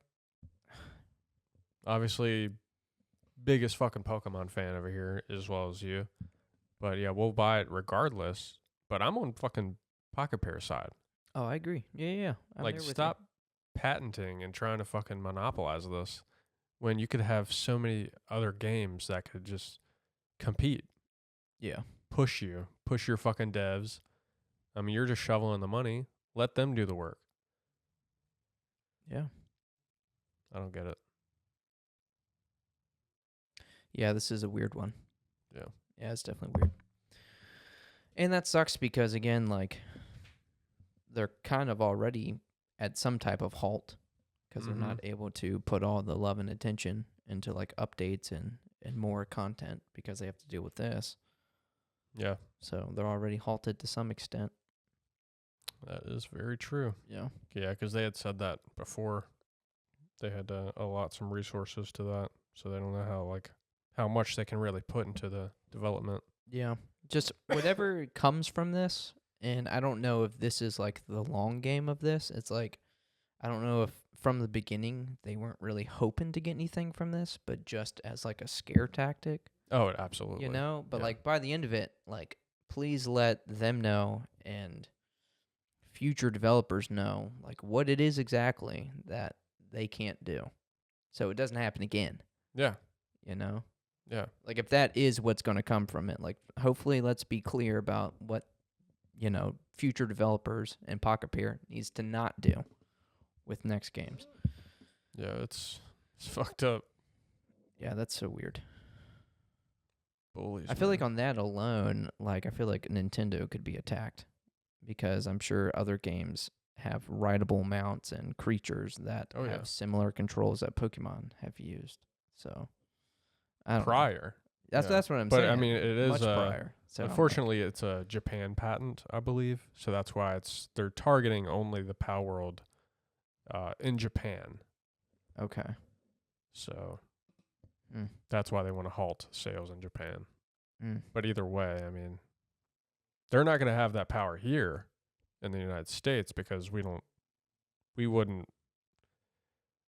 S1: obviously, biggest fucking Pokemon fan over here, as well as you. But yeah, we'll buy it regardless. But I'm on fucking Pocket Pair side.
S2: oh, I agree. Yeah. I'm
S1: Like,
S2: there with
S1: stop patenting and trying to fucking monopolize this when you could have so many other games that could just compete,
S2: you. Yeah.
S1: push your fucking devs. I mean, you're just shoveling the money. Let them do the work.
S2: Yeah.
S1: I don't get it.
S2: Yeah, this is a weird one.
S1: Yeah.
S2: Yeah, it's definitely weird. And that sucks because, again, like, they're kind of already at some type of halt because they're not able to put all the love and attention into, like, updates and more content because they have to deal with this.
S1: Yeah.
S2: So they're already halted to some extent.
S1: That is very true.
S2: Yeah.
S1: Yeah, because they had said that before. They had allot some resources to that, so they don't know how much they can really put into the development.
S2: Yeah. Just whatever comes from this, and I don't know if this is, like, the long game of this. It's like, I don't know if from the beginning they weren't really hoping to get anything from this, but just as, like, a scare tactic.
S1: Oh, absolutely.
S2: You know, but
S1: Yeah.
S2: like by the end of it, like, please let them know and future developers know, like, what it is exactly that they can't do, so it doesn't happen again.
S1: Yeah.
S2: You know,
S1: Yeah.
S2: like, if that is what's going to come from it, like, hopefully let's be clear about what, you know, future developers and Pocket Pair needs to not do with next games.
S1: Yeah, it's fucked up.
S2: Yeah, that's so weird.
S1: Bullies.
S2: I feel like on that alone, like, I feel like Nintendo could be attacked because I'm sure other games have writable mounts and creatures that
S1: Oh, yeah.
S2: have similar controls that Pokemon have used. So, I don't know.
S1: prior.
S2: That's
S1: yeah.
S2: that's what I'm
S1: But
S2: saying.
S1: I mean, it is
S2: much prior. So,
S1: unfortunately, it's a Japan patent, I believe. So that's why they're targeting only the Palworld in Japan.
S2: okay.
S1: So
S2: Mm.
S1: that's why they want to halt sales in Japan.
S2: Mm.
S1: But either way, I mean, they're not going to have that power here in the United States because we wouldn't.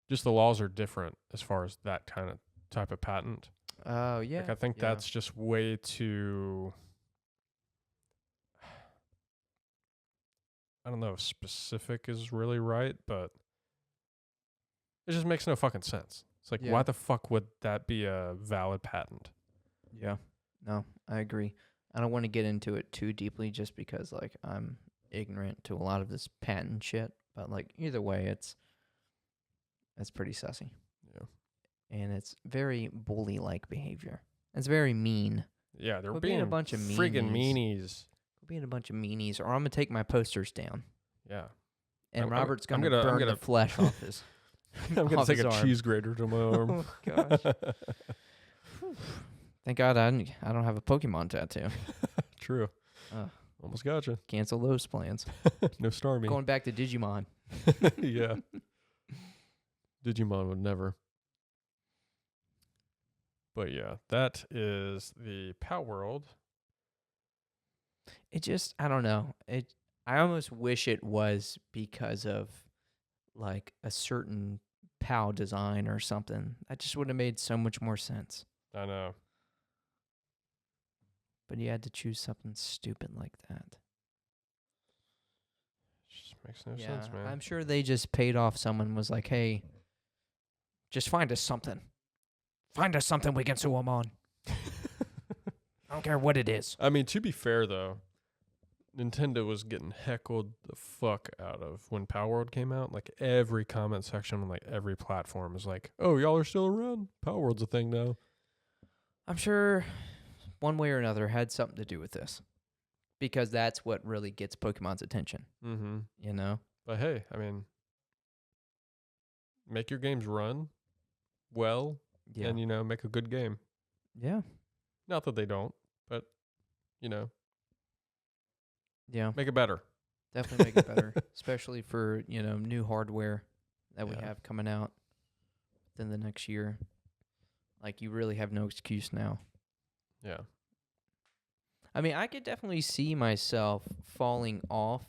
S1: Just the laws are different as far as that kind of type of patent.
S2: Oh, yeah.
S1: Like, I think
S2: yeah.
S1: that's just way too. I don't know if specific is really right, but it just makes no fucking sense. It's like,
S2: Yeah.
S1: why the fuck would that be a valid patent?
S2: Yeah. No, I agree. I don't want to get into it too deeply just because, like, I'm ignorant to a lot of this patent shit. But, like, either way, it's pretty sussy.
S1: Yeah.
S2: And it's very bully-like behavior. It's very mean.
S1: Yeah, they're
S2: Quit
S1: being
S2: a bunch of
S1: friggin' meanies.
S2: Quit being a bunch of meanies, or I'm gonna take my posters down.
S1: Yeah.
S2: And
S1: I'm
S2: Robert's
S1: I'm
S2: gonna
S1: gonna- I'm
S2: burn
S1: gonna-
S2: the flesh off his.
S1: I'm going to
S2: off
S1: take
S2: his
S1: a
S2: arm.
S1: cheese grater to my arm.
S2: Oh gosh. Thank God I don't have a Pokemon tattoo.
S1: True. Almost gotcha.
S2: Cancel those plans.
S1: No Starmie.
S2: Going back to Digimon.
S1: Yeah. Digimon would never. But yeah, that is the Palworld.
S2: It just, I don't know. I almost wish it was because of like a certain PAL design or something. That just would have made so much more sense.
S1: I know.
S2: But you had to choose something stupid like that.
S1: Just makes no sense, man.
S2: I'm sure they just paid off someone was like, hey, just find us something. Find us something we can sue them on. I don't care what it is.
S1: I mean, to be fair, though, Nintendo was getting heckled the fuck out of when Palworld came out. Like, every comment section on, like, every platform is like, oh, y'all are still around? Palworld's a thing now.
S2: I'm sure one way or another had something to do with this. Because that's what really gets Pokemon's attention.
S1: Mm-hmm.
S2: You know?
S1: But hey, I mean, make your games run well and, you know, make a good game.
S2: Yeah.
S1: Not that they don't, but, you know.
S2: Yeah.
S1: Make it better.
S2: Definitely make it better. Especially for, you know, new hardware that we have coming out within the next year. Like, you really have no excuse now.
S1: Yeah.
S2: I mean, I could definitely see myself falling off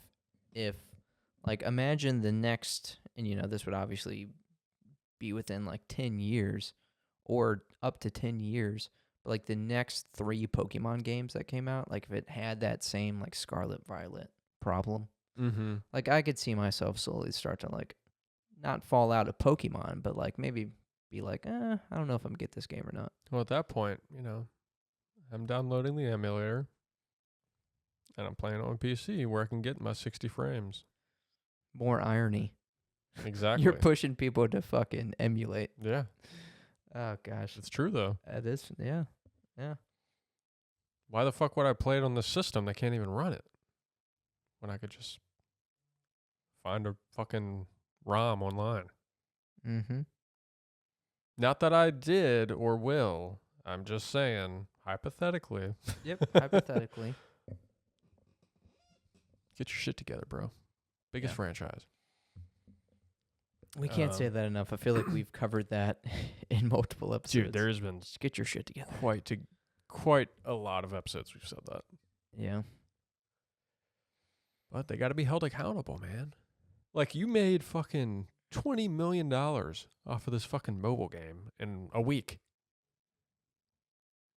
S2: if, like, imagine the next, and, you know, this would obviously be within, like, 10 years or up to 10 years. But, like, the next 3 Pokemon games that came out, like, if it had that same, like, Scarlet Violet problem, like, I could see myself slowly start to, like, not fall out of Pokemon, but, like, maybe be like, I don't know if I'm going to get this game or not.
S1: Well, at that point, you know, I'm downloading the emulator, and I'm playing on PC where I can get my 60 frames.
S2: More irony.
S1: Exactly.
S2: You're pushing people to fucking emulate.
S1: Yeah.
S2: Oh, gosh.
S1: It's true, though.
S2: It is, yeah. Yeah.
S1: Why the fuck would I play it on the system that can't even run it? When I could just find a fucking ROM online.
S2: Mm-hmm.
S1: Not that I did or will. I'm just saying, hypothetically.
S2: Yep, hypothetically.
S1: Get your shit together, bro. Biggest franchise.
S2: We can't say that enough. I feel like we've covered that in multiple episodes.
S1: Dude, there's been
S2: just get your shit together.
S1: Quite a lot of episodes we've said that.
S2: Yeah.
S1: But they got to be held accountable, man. Like, you made fucking $20 million off of this fucking mobile game in a week.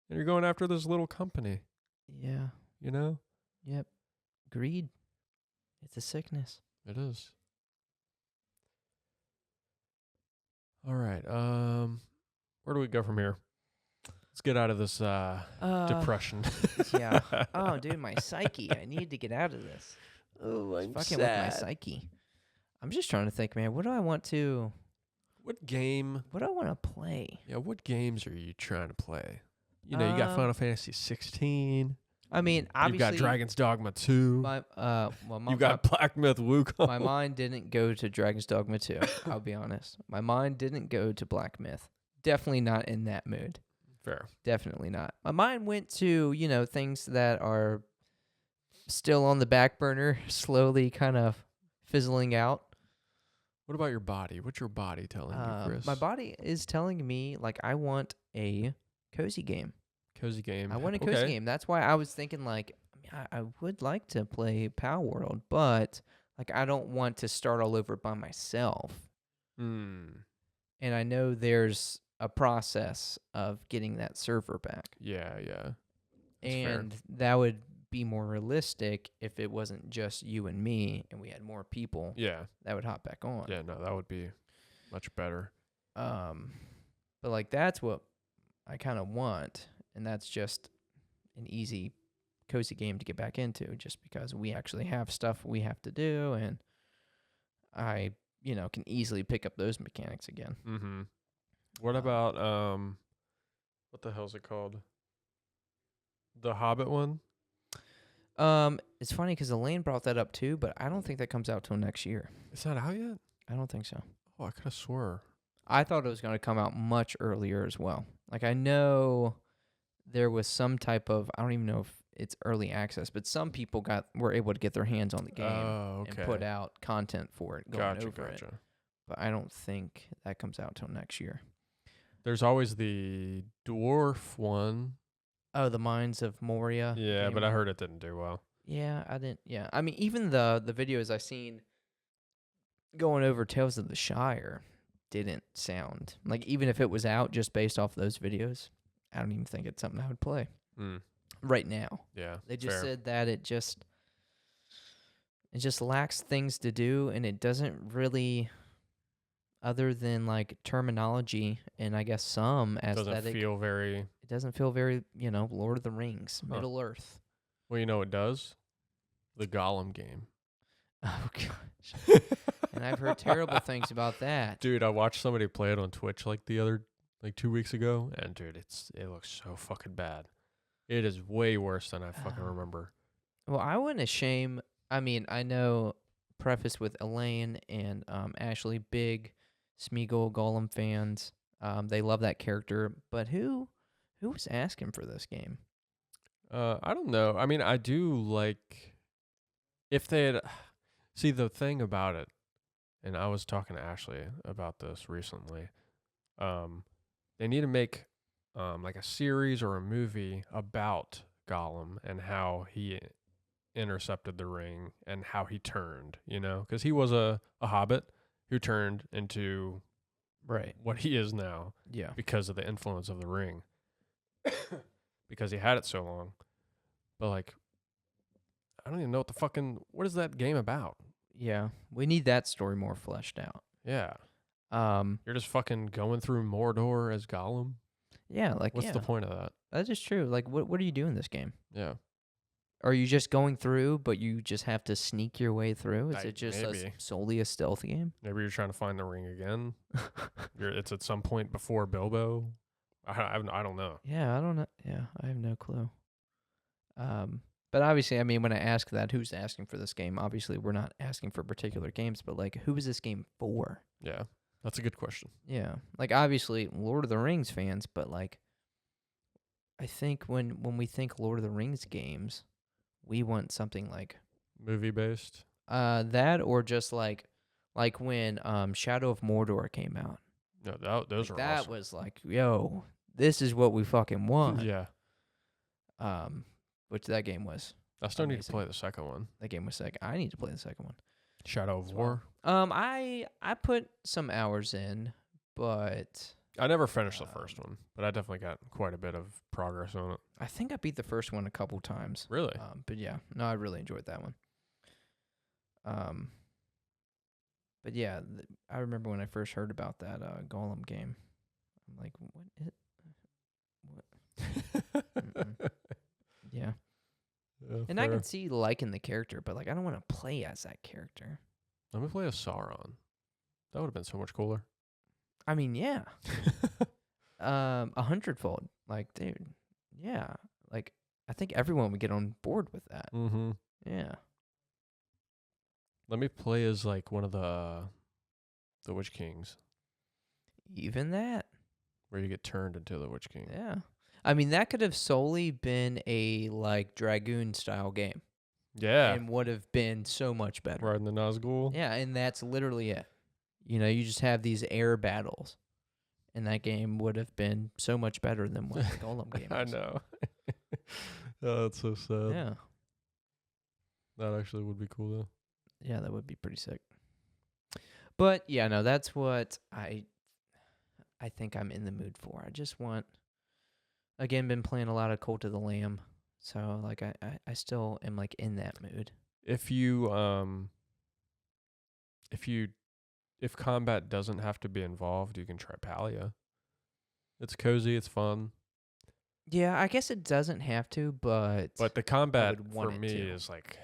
S1: And you're going after this little company.
S2: Yeah.
S1: You know?
S2: Yep. Greed. It's a sickness.
S1: It is. All right. Where do we go from here? Let's get out of this depression.
S2: Yeah. Oh, dude, my psyche. I need to get out of this.
S1: Oh, I'm
S2: fucking with my psyche. I'm just trying to think, man. What do I want to play?
S1: Yeah, what games are you trying to play? You know, you got Final Fantasy 16.
S2: I mean, obviously,
S1: you've got Dragon's Dogma 2. You've got Black Myth Wukong.
S2: My mind didn't go to Dragon's Dogma 2. I'll be honest. My mind didn't go to Black Myth. Definitely not in that mood.
S1: Fair.
S2: Definitely not. My mind went to, you know, things that are still on the back burner, slowly kind of fizzling out.
S1: What about your body? What's your body telling you, Chris?
S2: My body is telling me, like, I want a cozy game.
S1: Cozy game.
S2: I want a cozy game. That's why I was thinking, like, I would like to play Palworld, but, like, I don't want to start all over by myself. And I know there's a process of getting that server back.
S1: Yeah. That's
S2: and
S1: fair.
S2: That would be more realistic if it wasn't just you and me and we had more people.
S1: Yeah.
S2: That would hop back on.
S1: Yeah, no, that would be much better.
S2: But, like, that's what I kind of want. And that's just an easy, cozy game to get back into just because we actually have stuff we have to do. And I, you know, can easily pick up those mechanics again.
S1: Mm-hmm. What about, what the hell's it called? The Hobbit one?
S2: It's funny because Elaine brought that up too, but I don't think that comes out till next year.
S1: It's not out yet?
S2: I don't think so.
S1: Oh, I could have swore.
S2: I thought it was going to come out much earlier as well. Like, I know there was some type of, I don't even know if it's early access, but some people were able to get their hands on the game and put out content for it going over it. But I don't think that comes out till next year.
S1: There's always the dwarf one.
S2: Oh, the Mines of Moria.
S1: Yeah, but I heard it didn't do well.
S2: Yeah, I didn't. Yeah, I mean, even the videos I seen going over Tales of the Shire didn't sound like, even if it was out just based off those videos, I don't even think it's something I would play right now.
S1: Yeah,
S2: they just said that it just lacks things to do, and it doesn't really, other than like terminology and I guess some aesthetic, it doesn't feel very, Lord of the Rings, Middle Earth.
S1: Well, you know what does? The Gollum game.
S2: Oh gosh. And I've heard terrible things about that.
S1: Dude, I watched somebody play it on Twitch like 2 weeks ago, and dude, it looks so fucking bad. It is way worse than I fucking remember.
S2: Well, I wouldn't shame. I mean, I know, preface with Elaine and Ashley, big Smeagol Gollum fans. They love that character, but who was asking for this game?
S1: I don't know. I mean, I do like if they had. See, the thing about it, and I was talking to Ashley about this recently. They need to make like a series or a movie about Gollum and how he intercepted the ring and how he turned, because he was a hobbit who turned into what he is now, because of the influence of the ring, because he had it so long. But like, I don't even know what is that game about?
S2: Yeah, we need that story more fleshed out.
S1: Yeah. You're just fucking going through Mordor as Gollum?
S2: Yeah, like,
S1: what's the point of that?
S2: That is true. Like, what do you do in this game?
S1: Yeah.
S2: Are you just going through, but you just have to sneak your way through? Is it just solely a stealth game?
S1: Maybe you're trying to find the ring again. It's at some point before Bilbo. I don't know.
S2: Yeah, I don't know. Yeah, I have no clue. But obviously, I mean, when I ask that, who's asking for this game? Obviously, we're not asking for particular games, but like, who is this game for?
S1: Yeah, that's a good question.
S2: Yeah, like, obviously, Lord of the Rings fans, but like, I think when we think Lord of the Rings games, we want something like
S1: movie based.
S2: That, or just like when Shadow of Mordor came out.
S1: No, those
S2: like,
S1: are
S2: that
S1: awesome.
S2: was like, yo, this is what we fucking want.
S1: Yeah.
S2: Which that game was.
S1: I still need to play the second one.
S2: That game was sick. I need to play the second one.
S1: Shadow of War.
S2: I put some hours in, but
S1: I never finished the first one, but I definitely got quite a bit of progress on it.
S2: I think I beat the first one a couple times.
S1: Really?
S2: But yeah, no, I really enjoyed that one. But yeah, I remember when I first heard about that Gollum game. I'm like, what? Yeah. And fair. I can see liking the character, but like, I don't want to play as that character.
S1: Let me play as Sauron. That would have been so much cooler.
S2: I mean, yeah. 100-fold. Like, dude, yeah. Like, I think everyone would get on board with that.
S1: Mm-hmm.
S2: Yeah.
S1: Let me play as like one of the Witch Kings.
S2: Even that?
S1: Where you get turned into the Witch King.
S2: Yeah. I mean, that could have solely been a like Dragoon style game.
S1: Yeah.
S2: And would have been so much better.
S1: Riding the Nazgul.
S2: Yeah, and that's literally it. You just have these air battles. And that game would have been so much better than what the Golem game
S1: I
S2: is.
S1: know. Oh, that's so sad.
S2: Yeah.
S1: That actually would be cool, though.
S2: Yeah, that would be pretty sick. But, yeah, no, that's what I think I'm in the mood for. I just want... Again, been playing a lot of Cult of the Lamb, so like I still am like in that mood.
S1: If combat doesn't have to be involved, you can try Palia. It's cozy, it's fun.
S2: Yeah, I guess it doesn't have to, but
S1: the combat for me is like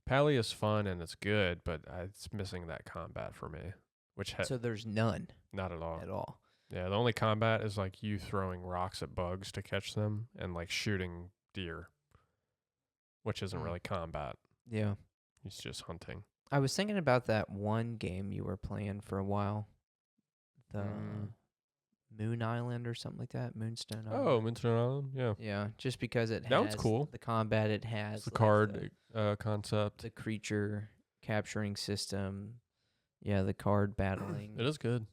S1: Palia is fun and it's good, but it's missing that combat for me.
S2: So there's none.
S1: Not at all.
S2: At all.
S1: Yeah, the only combat is like you throwing rocks at bugs to catch them and like shooting deer, which isn't really combat.
S2: Yeah.
S1: It's just hunting.
S2: I was thinking about that one game you were playing for a while. the Moon Island or something like that. Moonstone Island.
S1: Oh, Moonstone Island. Yeah.
S2: Yeah, just because it has
S1: That one's cool.
S2: the combat it has.
S1: It's the
S2: like
S1: card concept.
S2: the creature capturing system. Yeah, the card battling.
S1: It is good.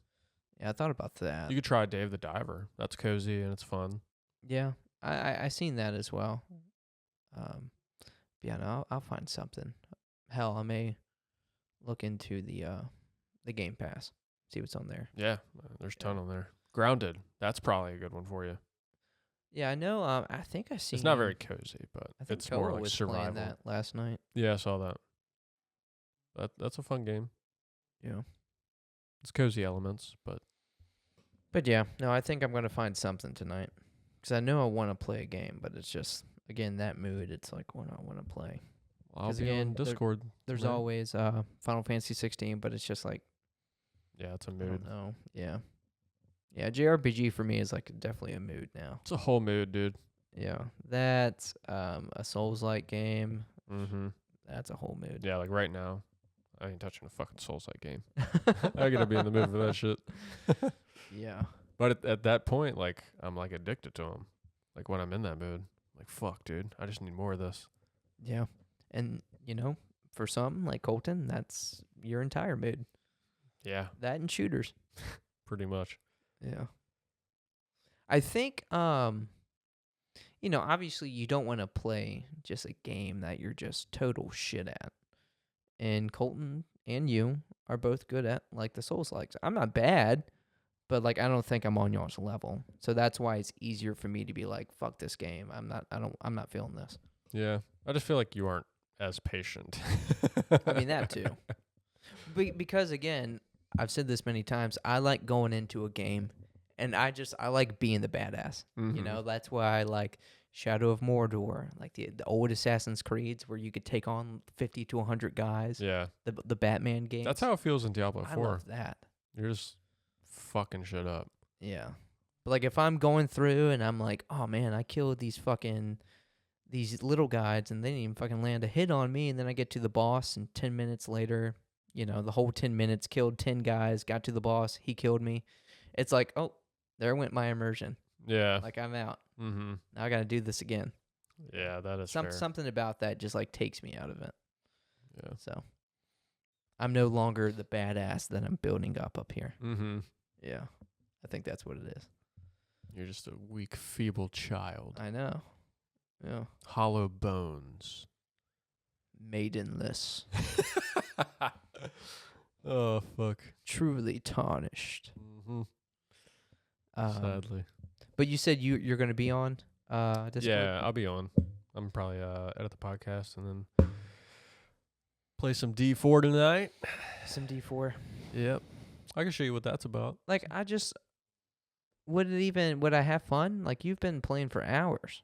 S2: Yeah, I thought about that.
S1: You could try Dave the Diver. That's cozy and it's fun.
S2: Yeah, I seen that as well. Yeah, no, I'll find something. Hell, I may look into the Game Pass, see what's on there.
S1: Yeah, there's a ton on there. Grounded. That's probably a good one for you.
S2: Yeah, I know. I think I seen.
S1: It's not very cozy, but
S2: I think
S1: it's more
S2: Koa
S1: like
S2: was
S1: survival.
S2: playing that last night.
S1: Yeah, I saw that. That's a fun game.
S2: Yeah.
S1: It's cozy elements, but
S2: Yeah, no, I think I'm gonna find something tonight, because I know I want to play a game, but it's just again that mood. It's like when I want to play.
S1: I'll
S2: 'Cause
S1: be
S2: again,
S1: on Discord.
S2: There's
S1: tonight.
S2: always Final Fantasy 16, but it's just like
S1: Yeah, it's a
S2: I
S1: mood.
S2: don't know. Yeah. Yeah, JRPG for me is like definitely a mood now.
S1: It's a whole mood, dude.
S2: Yeah, that's a Souls-like game.
S1: Mm-hmm.
S2: That's a whole mood.
S1: Yeah, like right now, I ain't touching a fucking Souls-like game. I gotta be in the mood for that shit.
S2: Yeah.
S1: But at that point, like, I'm like addicted to them. Like when I'm in that mood, like, fuck, dude, I just need more of this.
S2: Yeah. And, for some, like Colton, that's your entire mood.
S1: Yeah,
S2: That and shooters.
S1: pretty much.
S2: Yeah. I think, obviously you don't want to play just a game that you're just total shit at. And Colton and you are both good at, like, the Souls-likes. I'm not bad, but, like, I don't think I'm on y'all's level. So that's why it's easier for me to be like, fuck this game. I'm not feeling this.
S1: Yeah, I just feel like you aren't as patient.
S2: I mean, that too. Because, again, I've said this many times, I like going into a game, and I like being the badass.
S1: Mhm.
S2: That's why I like Shadow of Mordor, like the old Assassin's Creeds where you could take on 50 to 100 guys.
S1: Yeah,
S2: The Batman games.
S1: that's how it feels in Diablo
S2: I
S1: 4.
S2: love that.
S1: You're just fucking shit up.
S2: Yeah. But, like, if I'm going through and I'm like, oh, man, I killed these little guys and they didn't even fucking land a hit on me, and then I get to the boss and 10 minutes later, the whole 10 minutes, killed 10 guys, got to the boss, he killed me. It's like, oh, there went my immersion.
S1: Yeah.
S2: Like, I'm out.
S1: Mm-hmm.
S2: Now I got to do this again.
S1: Yeah, that is fair.
S2: Something about that just, like, takes me out of it.
S1: Yeah.
S2: So I'm no longer the badass that I'm building up here.
S1: Mm-hmm.
S2: Yeah. I think that's what it is.
S1: You're just a weak, feeble child.
S2: I know. Yeah.
S1: Hollow bones.
S2: Maidenless.
S1: Oh, fuck.
S2: Truly tarnished.
S1: Mm-hmm.
S2: Um,
S1: Sadly.
S2: But you said you're going to be on Discord?
S1: Yeah, I'll be on. I'm probably edit the podcast and then play some D4 tonight.
S2: Some D4.
S1: Yep. I can show you what that's about.
S2: Like, would I have fun? Like, you've been playing for hours.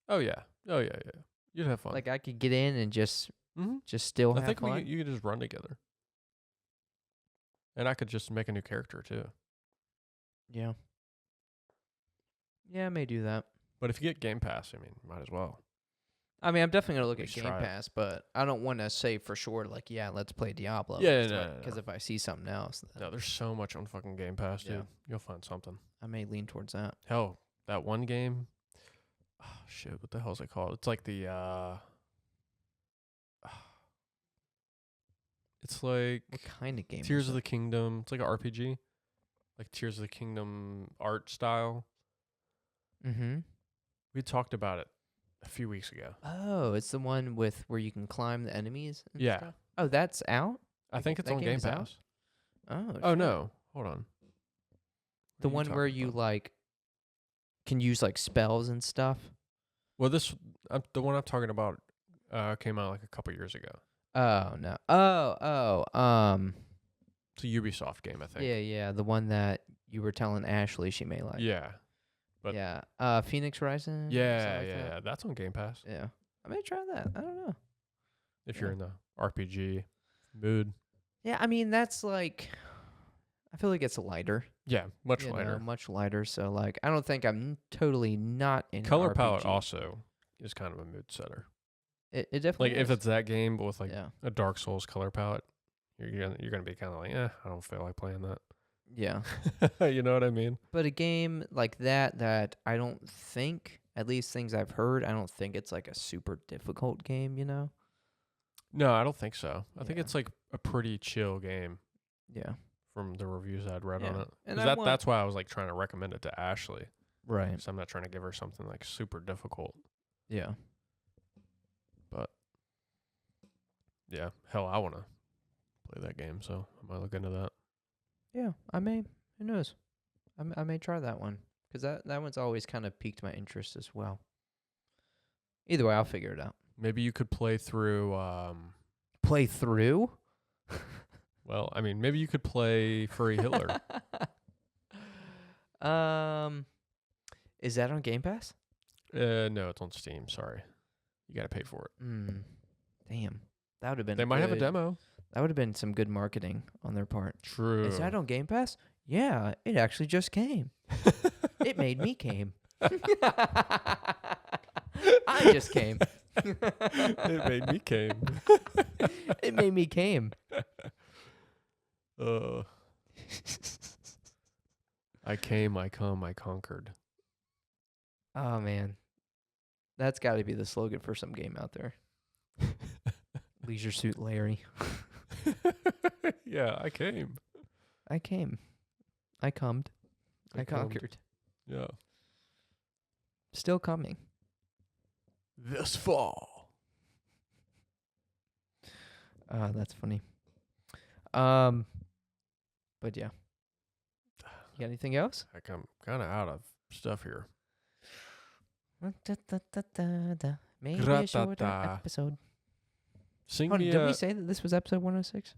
S1: Oh, yeah. You'd have fun.
S2: Like, I could get in and just
S1: mm-hmm.
S2: still
S1: I
S2: have
S1: think
S2: fun.
S1: you could just run together. And I could just make a new character, too.
S2: Yeah. Yeah, I may do that.
S1: But if you get Game Pass, I mean, might as well.
S2: I mean, I'm definitely going to look at
S1: Let's
S2: Game
S1: try it.
S2: Pass, but I don't want to say for sure, like, yeah, let's play Diablo.
S1: Yeah, no.
S2: Because if I see something else,
S1: No, there's so much on fucking Game Pass, dude.
S2: Yeah.
S1: You'll find something.
S2: I may lean towards that.
S1: Hell, that one game. Oh, shit, what the hell is it called? It's like the it's like
S2: What kind of game?
S1: Tears of the Kingdom. It's like an RPG. Like Tears of the Kingdom art style.
S2: Mm-hmm.
S1: We talked about it a few weeks ago.
S2: Oh, it's the one with where you can climb the enemies and
S1: Yeah.
S2: stuff? Oh, that's out?
S1: I think it's
S2: that
S1: on
S2: game
S1: Game
S2: is out?
S1: Pass.
S2: Oh,
S1: Oh
S2: shit.
S1: no. Hold on.
S2: The
S1: What are
S2: one where
S1: talking
S2: you,
S1: about?
S2: like, can use, like, spells and stuff?
S1: Well, the one I'm talking about came out like a couple years ago.
S2: Oh, no.
S1: It's a Ubisoft game, I think.
S2: Yeah, the one that you were telling Ashley she may like.
S1: Yeah. But
S2: Yeah. Phoenix Rising?
S1: Yeah. That's on Game Pass.
S2: Yeah. I may try that. I don't know.
S1: If you're
S2: Yeah.
S1: in the RPG mood.
S2: Yeah, I mean, that's like, I feel like it's lighter.
S1: Yeah, much
S2: you know,
S1: lighter.
S2: much lighter. So, like, I don't think I'm totally not in
S1: Color
S2: RPG.
S1: palette also is kind of a mood setter.
S2: It definitely
S1: Like if
S2: is.
S1: it's that game, but with like
S2: Yeah.
S1: a Dark Souls color palette, you're gonna be kind of like, I don't feel like playing that.
S2: Yeah.
S1: You know what I mean?
S2: But a game like that I don't think, at least things I've heard, I don't think it's like a super difficult game, you know?
S1: No, I don't think so. I think
S2: Yeah.
S1: it's like a pretty chill game
S2: Yeah.
S1: from the reviews I'd read on
S2: Yeah.
S1: it.
S2: And
S1: 'Cause
S2: I want
S1: that's why I was like trying to recommend it to Ashley.
S2: right.
S1: So I'm not trying to give her something like super difficult.
S2: Yeah.
S1: But yeah, hell, I want to play that game, so I might look into that.
S2: Yeah, I may. Who knows? I may try that one because that one's always kind of piqued my interest as well. Either way, I'll figure it out.
S1: Maybe you could play through.
S2: Play through?
S1: Well, I mean, maybe you could play Furry Hitler.
S2: Is that on Game Pass?
S1: No, it's on Steam. Sorry, you got to pay for it.
S2: Damn, that would have been.
S1: They might have a
S2: good-
S1: demo.
S2: That would have been some good marketing on their part.
S1: True.
S2: Is that on Game Pass? Yeah, it actually just came. It made me came. I just came.
S1: It made me came.
S2: It made me came.
S1: I came, I come, I conquered.
S2: Oh man, that's got to be the slogan for some game out there. Leisure Suit Larry.
S1: Yeah, I came.
S2: I came. I cummed. I
S1: cummed.
S2: conquered.
S1: Yeah.
S2: Still coming.
S1: This fall.
S2: That's funny. But yeah. You got anything else?
S1: Heck, I'm kind of out of stuff here.
S2: Maybe a shorter
S1: Gratata.
S2: episode.
S1: Sing
S2: Hold on,
S1: me
S2: did we say that this was episode 106?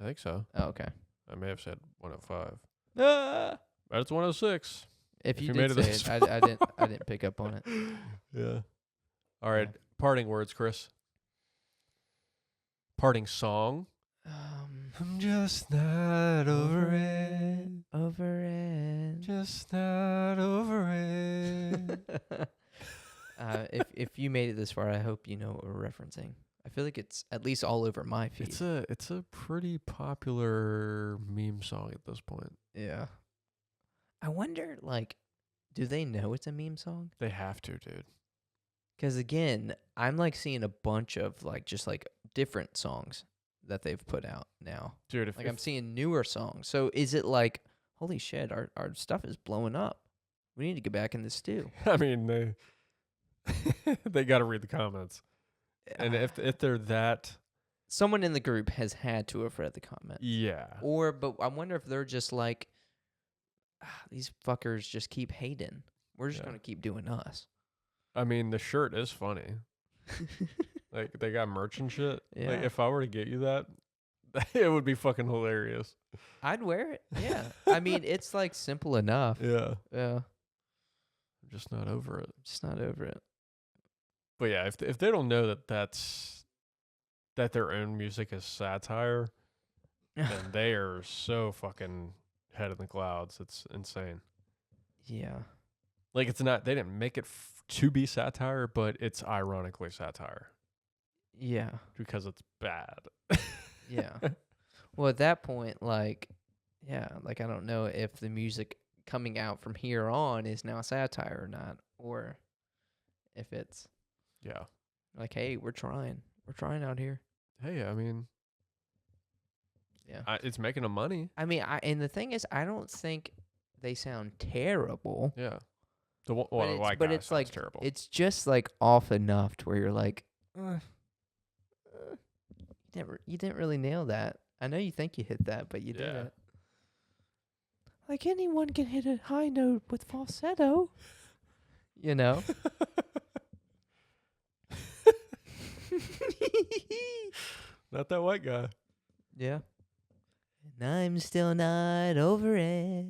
S1: I think so.
S2: Oh, okay.
S1: I may have said 105.
S2: Ah!
S1: But it's 106.
S2: If
S1: If
S2: you
S1: you
S2: did
S1: made it
S2: say
S1: this
S2: it, I didn't pick up on it.
S1: Yeah. All right.
S2: Yeah.
S1: Parting words, Chris. Parting song. I'm just not over it.
S2: Over it.
S1: Just not over it.
S2: If you made it this far, I hope you know what we're referencing. I feel like it's at least all over my feed.
S1: It's a pretty popular meme song at this point.
S2: Yeah. I wonder, like, do they know it's a meme song?
S1: They have to, dude.
S2: Because again, I'm like seeing a bunch of like just like different songs that they've put out now.
S1: Dude, if,
S2: Like I'm seeing newer songs. So is it like, holy shit, our stuff is blowing up. We need to get back in this stew.
S1: I mean, they got to read the comments. And if they're that,
S2: Someone in the group has had to have read the comment.
S1: yeah.
S2: But I wonder if they're just like, these fuckers just keep hating. We're just
S1: Yeah.
S2: going to keep doing us.
S1: I mean, the shirt is funny. Like, they got merch and shit.
S2: Yeah.
S1: Like, if I were to get you that, it would be fucking hilarious.
S2: I'd wear it. Yeah. I mean, it's like simple enough.
S1: Yeah.
S2: Yeah.
S1: I'm just not over it.
S2: Just not over it.
S1: But yeah, if they don't know that their own music is satire, then they are so fucking head in the clouds. It's insane.
S2: Yeah.
S1: Like, it's not, they didn't make it to be satire, but it's ironically satire
S2: Yeah.
S1: because it's bad.
S2: Yeah. Well, at that point, like, yeah, like I don't know if the music coming out from here on is now satire or not, or if it's
S1: Yeah.
S2: like, hey, we're trying out here.
S1: Hey, I mean,
S2: Yeah.
S1: it's making them money.
S2: I mean, and the thing is, I don't think they sound terrible.
S1: Yeah. The one,
S2: But
S1: well,
S2: it's-
S1: white
S2: but
S1: guy
S2: it's
S1: sounds
S2: like
S1: terrible.
S2: it's just like off enough to where you're like, you didn't really nail that. I know you think you hit that, but you
S1: Yeah.
S2: didn't. Like anyone can hit a high note with falsetto, you know.
S1: Not that white guy.
S2: Yeah. And I'm still not over it.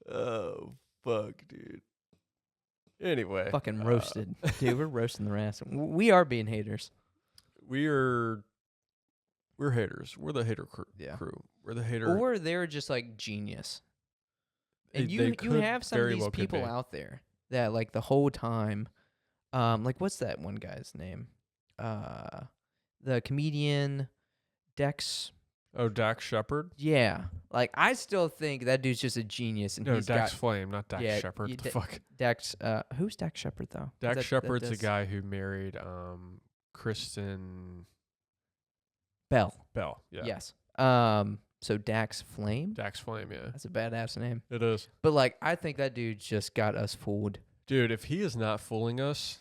S1: Oh, fuck, dude. Anyway.
S2: Fucking roasted. Dude, we're roasting their ass. We are being haters.
S1: We're haters. We're the hater
S2: Yeah.
S1: crew. We're the hater.
S2: Or they're just like genius. And
S1: They
S2: you
S1: could
S2: have some of
S1: very
S2: these
S1: well could
S2: people
S1: be.
S2: out there that like the whole time, like what's that one guy's name? The comedian Dex.
S1: Oh, Dax Shepard?
S2: Yeah. Like, I still think that dude's just a genius. And
S1: No,
S2: he's
S1: Dax
S2: got,
S1: Flame, not Dax
S2: yeah,
S1: Shepard.
S2: you
S1: What the fuck?
S2: Dex. Who's Dex Shepard, though?
S1: Dax Shepard's the
S2: that's
S1: guy who married Kristen
S2: Bell.
S1: Bell. Yeah.
S2: Yes. So Dax Flame?
S1: Dax Flame, yeah.
S2: That's a badass name.
S1: It is.
S2: But, like, I think that dude just got us fooled.
S1: Dude, if he is not fooling us...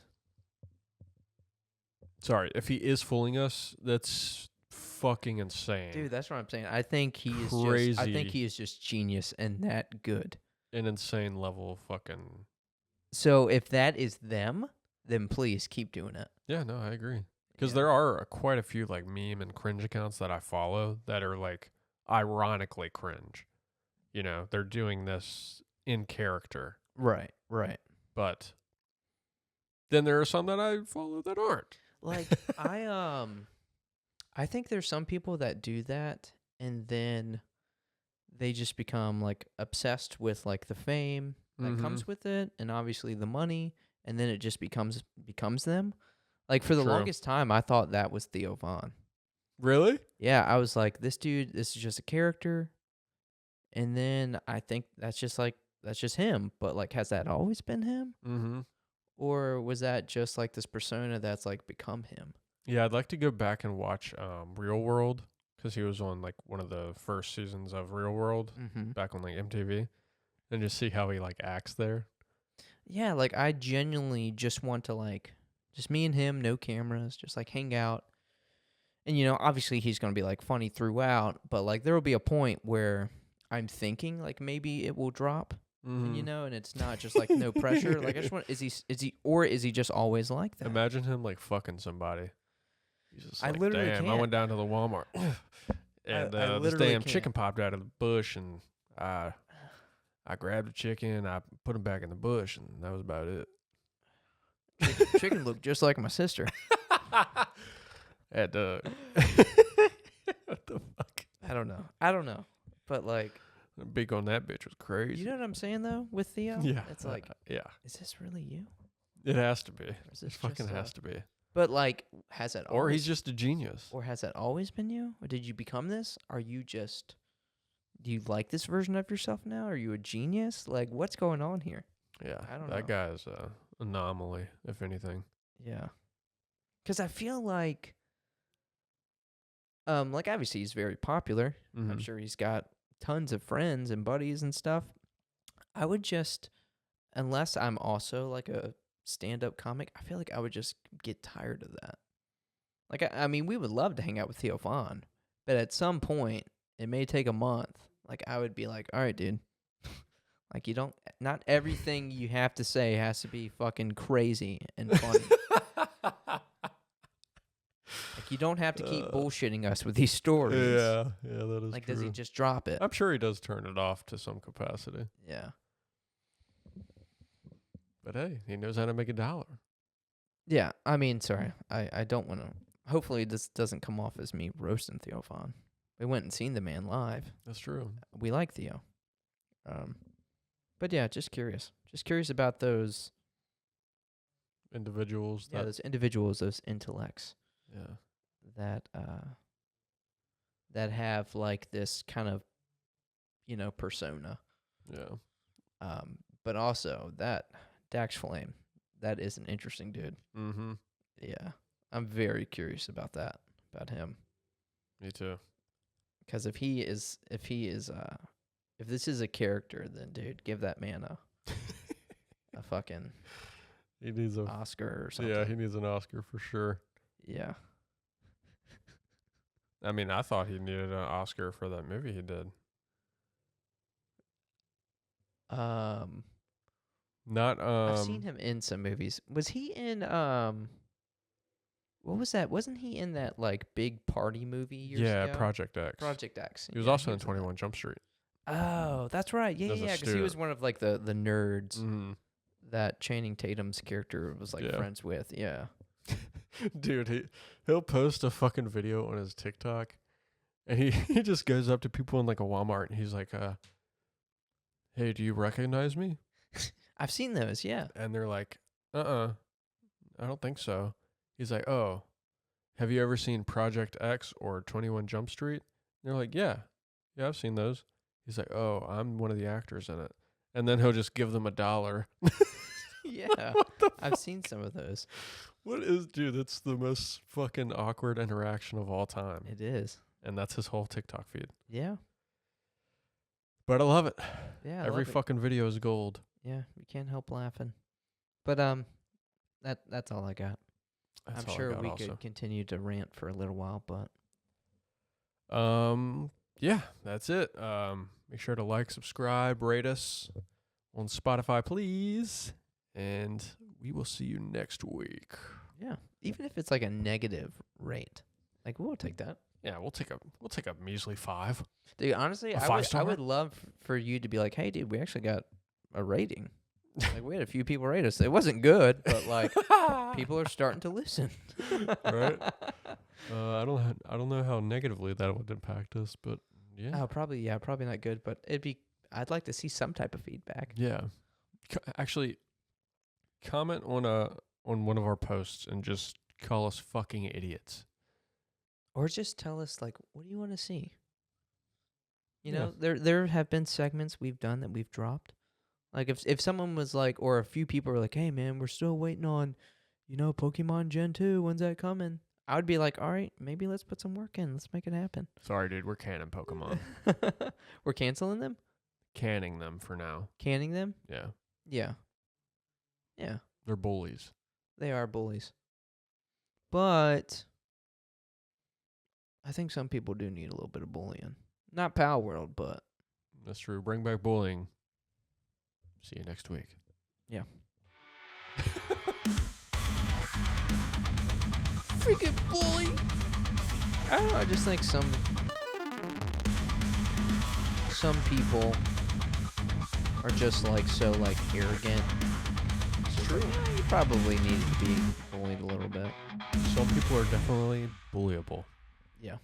S1: Sorry, if he is fooling us, that's fucking insane.
S2: Dude, that's what I'm saying. I think he is
S1: Crazy.
S2: just I think he is just genius and that good.
S1: An insane level of fucking...
S2: So if that is them, then please keep doing it.
S1: Yeah, no, I agree. Because
S2: Yeah.
S1: there are quite a few like meme and cringe accounts that I follow that are like ironically cringe. You know, they're doing this in character.
S2: Right.
S1: But then there are some that I follow that aren't.
S2: Like I think there's some people that do that and then they just become like obsessed with like the fame that comes with it and obviously the money, and then it just becomes them. Like for the
S1: True.
S2: longest time I thought that was Theo Von.
S1: Really?
S2: Yeah, I was like, this dude, this is just a character. And then I think that's just him. But like, has that always been him?
S1: Mm-hmm.
S2: Or was that just like this persona that's like become him?
S1: Yeah, I'd like to go back and watch Real World because he was on like one of the first seasons of Real World back on like MTV, and just see how he like acts there.
S2: Yeah, like I genuinely just want to like, just me and him, no cameras, just like hang out. And you know, obviously he's going to be like funny throughout, but like there will be a point where I'm thinking like maybe it will drop. And, you know, and it's not just like no pressure. Like I just want, is he just always like that?
S1: Imagine him like fucking somebody. He's just
S2: I
S1: like,
S2: literally
S1: damn, I
S2: can't.
S1: went down to the Walmart and
S2: I
S1: this
S2: literally
S1: damn
S2: can't.
S1: chicken popped out of the bush, and I grabbed the chicken, I put him back in the bush, and that was about it.
S2: Chicken looked just like my sister.
S1: What the fuck?
S2: I don't know. But like,
S1: The beak on that bitch was crazy.
S2: you know what I'm saying though with Theo?
S1: Yeah.
S2: It's like,
S1: yeah.
S2: is this really you?
S1: It has to be.
S2: Or is
S1: It
S2: this
S1: fucking
S2: just,
S1: has to be.
S2: But like, has it
S1: Or
S2: always,
S1: he's just a genius.
S2: or has that always been you? Or did you become this? Are you just, do you like this version of yourself now? Are you a genius? Like, what's going on here?
S1: Yeah.
S2: I don't
S1: that
S2: know.
S1: guy's a anomaly, if anything.
S2: Yeah. Because I feel like obviously he's very popular. I'm sure he's got tons of friends and buddies and stuff. I would just, unless I'm also like a stand-up comic, I feel like I would just get tired of that. Like, I mean, we would love to hang out with Theo Von, but at some point, it may take a month. Like, I would be like, all right, dude. Like, not everything you have to say has to be fucking crazy and funny. Like, you don't have to keep bullshitting us with these stories.
S1: Yeah, that is
S2: Like,
S1: true.
S2: does he just drop it?
S1: I'm sure he does turn it off to some capacity.
S2: Yeah.
S1: But hey, he knows how to make $1.
S2: Yeah, I mean, sorry. I don't want to. Hopefully, this doesn't come off as me roasting Theo Von. We went and seen the man live.
S1: That's true.
S2: We like Theo. But yeah, just curious. Just curious about those
S1: Individuals.
S2: Yeah, those individuals, those intellects
S1: Yeah.
S2: that have like this kind of, you know, persona.
S1: Yeah.
S2: But also that Dax Flame, that is an interesting dude.
S1: Mm-hmm.
S2: Yeah. I'm very curious about that, about him.
S1: Me too.
S2: Because if this is a character, then dude, give that man a fucking
S1: He needs a
S2: Oscar or something.
S1: Yeah, he needs an Oscar for sure.
S2: Yeah.
S1: I mean, I thought he needed an Oscar for that movie he did. Not
S2: I've seen him in some movies. Was he in what was that? Wasn't he in that like big party movie years ago?
S1: Project X.
S2: Project X.
S1: He was
S2: Yeah,
S1: also in
S2: that.
S1: 21 Jump Street.
S2: Oh, that's right. Yeah,
S1: As a
S2: yeah, because he was
S1: student.
S2: one of like the nerds
S1: Mm-hmm.
S2: that Channing Tatum's character was like
S1: Yeah.
S2: friends with. Yeah.
S1: Dude, he'll post a fucking video on his TikTok, and he just goes up to people in like a Walmart, and he's like, hey, do you recognize me?
S2: I've seen those, yeah.
S1: And they're like, I don't think so. He's like, oh, have you ever seen Project X or 21 Jump Street? And they're like, yeah, I've seen those. He's like, oh, I'm one of the actors in it. And then he'll just give them $1.
S2: Yeah, I've seen some of those.
S1: Dude, that's the most fucking awkward interaction of all time.
S2: It is.
S1: And that's his whole TikTok feed.
S2: Yeah.
S1: But I love it.
S2: Yeah, I
S1: Every
S2: love it.
S1: fucking video is gold.
S2: Yeah, you can't help laughing. But that's all I got.
S1: That's
S2: I'm
S1: all I
S2: sure
S1: got
S2: we
S1: also.
S2: could continue to rant for a little while, but
S1: yeah, that's it. Make sure to like, subscribe, rate us on Spotify, please. And we will see you next week.
S2: yeah, even if it's like a negative rate, like we'll take that.
S1: Yeah, we'll take a measly 5.
S2: Dude, honestly,
S1: A
S2: I
S1: 5-star?
S2: would love for you to be like, hey, dude, we actually got a rating. Like we had a few people rate us. It wasn't good, but like people are starting to listen.
S1: Right? I don't know how negatively that would impact us, but yeah.
S2: Oh, probably not good, but I'd like to see some type of feedback.
S1: Yeah. Actually, comment on one of our posts and just call us fucking idiots.
S2: Or just tell us like, what do you want to see? You
S1: Yeah.
S2: know, there have been segments we've done that we've dropped. Like if someone was like, or a few people were like, hey man, we're still waiting on, Pokemon Gen 2, when's that coming? I would be like, all right, maybe let's put some work in. Let's make it happen.
S1: Sorry, dude, we're canning Pokemon.
S2: We're canceling them?
S1: Canning them for now.
S2: Canning them?
S1: Yeah.
S2: Yeah. Yeah.
S1: They're bullies.
S2: They are bullies. But I think some people do need a little bit of bullying. Not Palworld, but
S1: That's true. Bring back bullying. See you next week.
S2: yeah. Freaking bully! I don't know. I just think some people are just like so like arrogant. It's true. You probably need to be bullied a little bit.
S1: Some people are definitely bullyable.
S2: Yeah.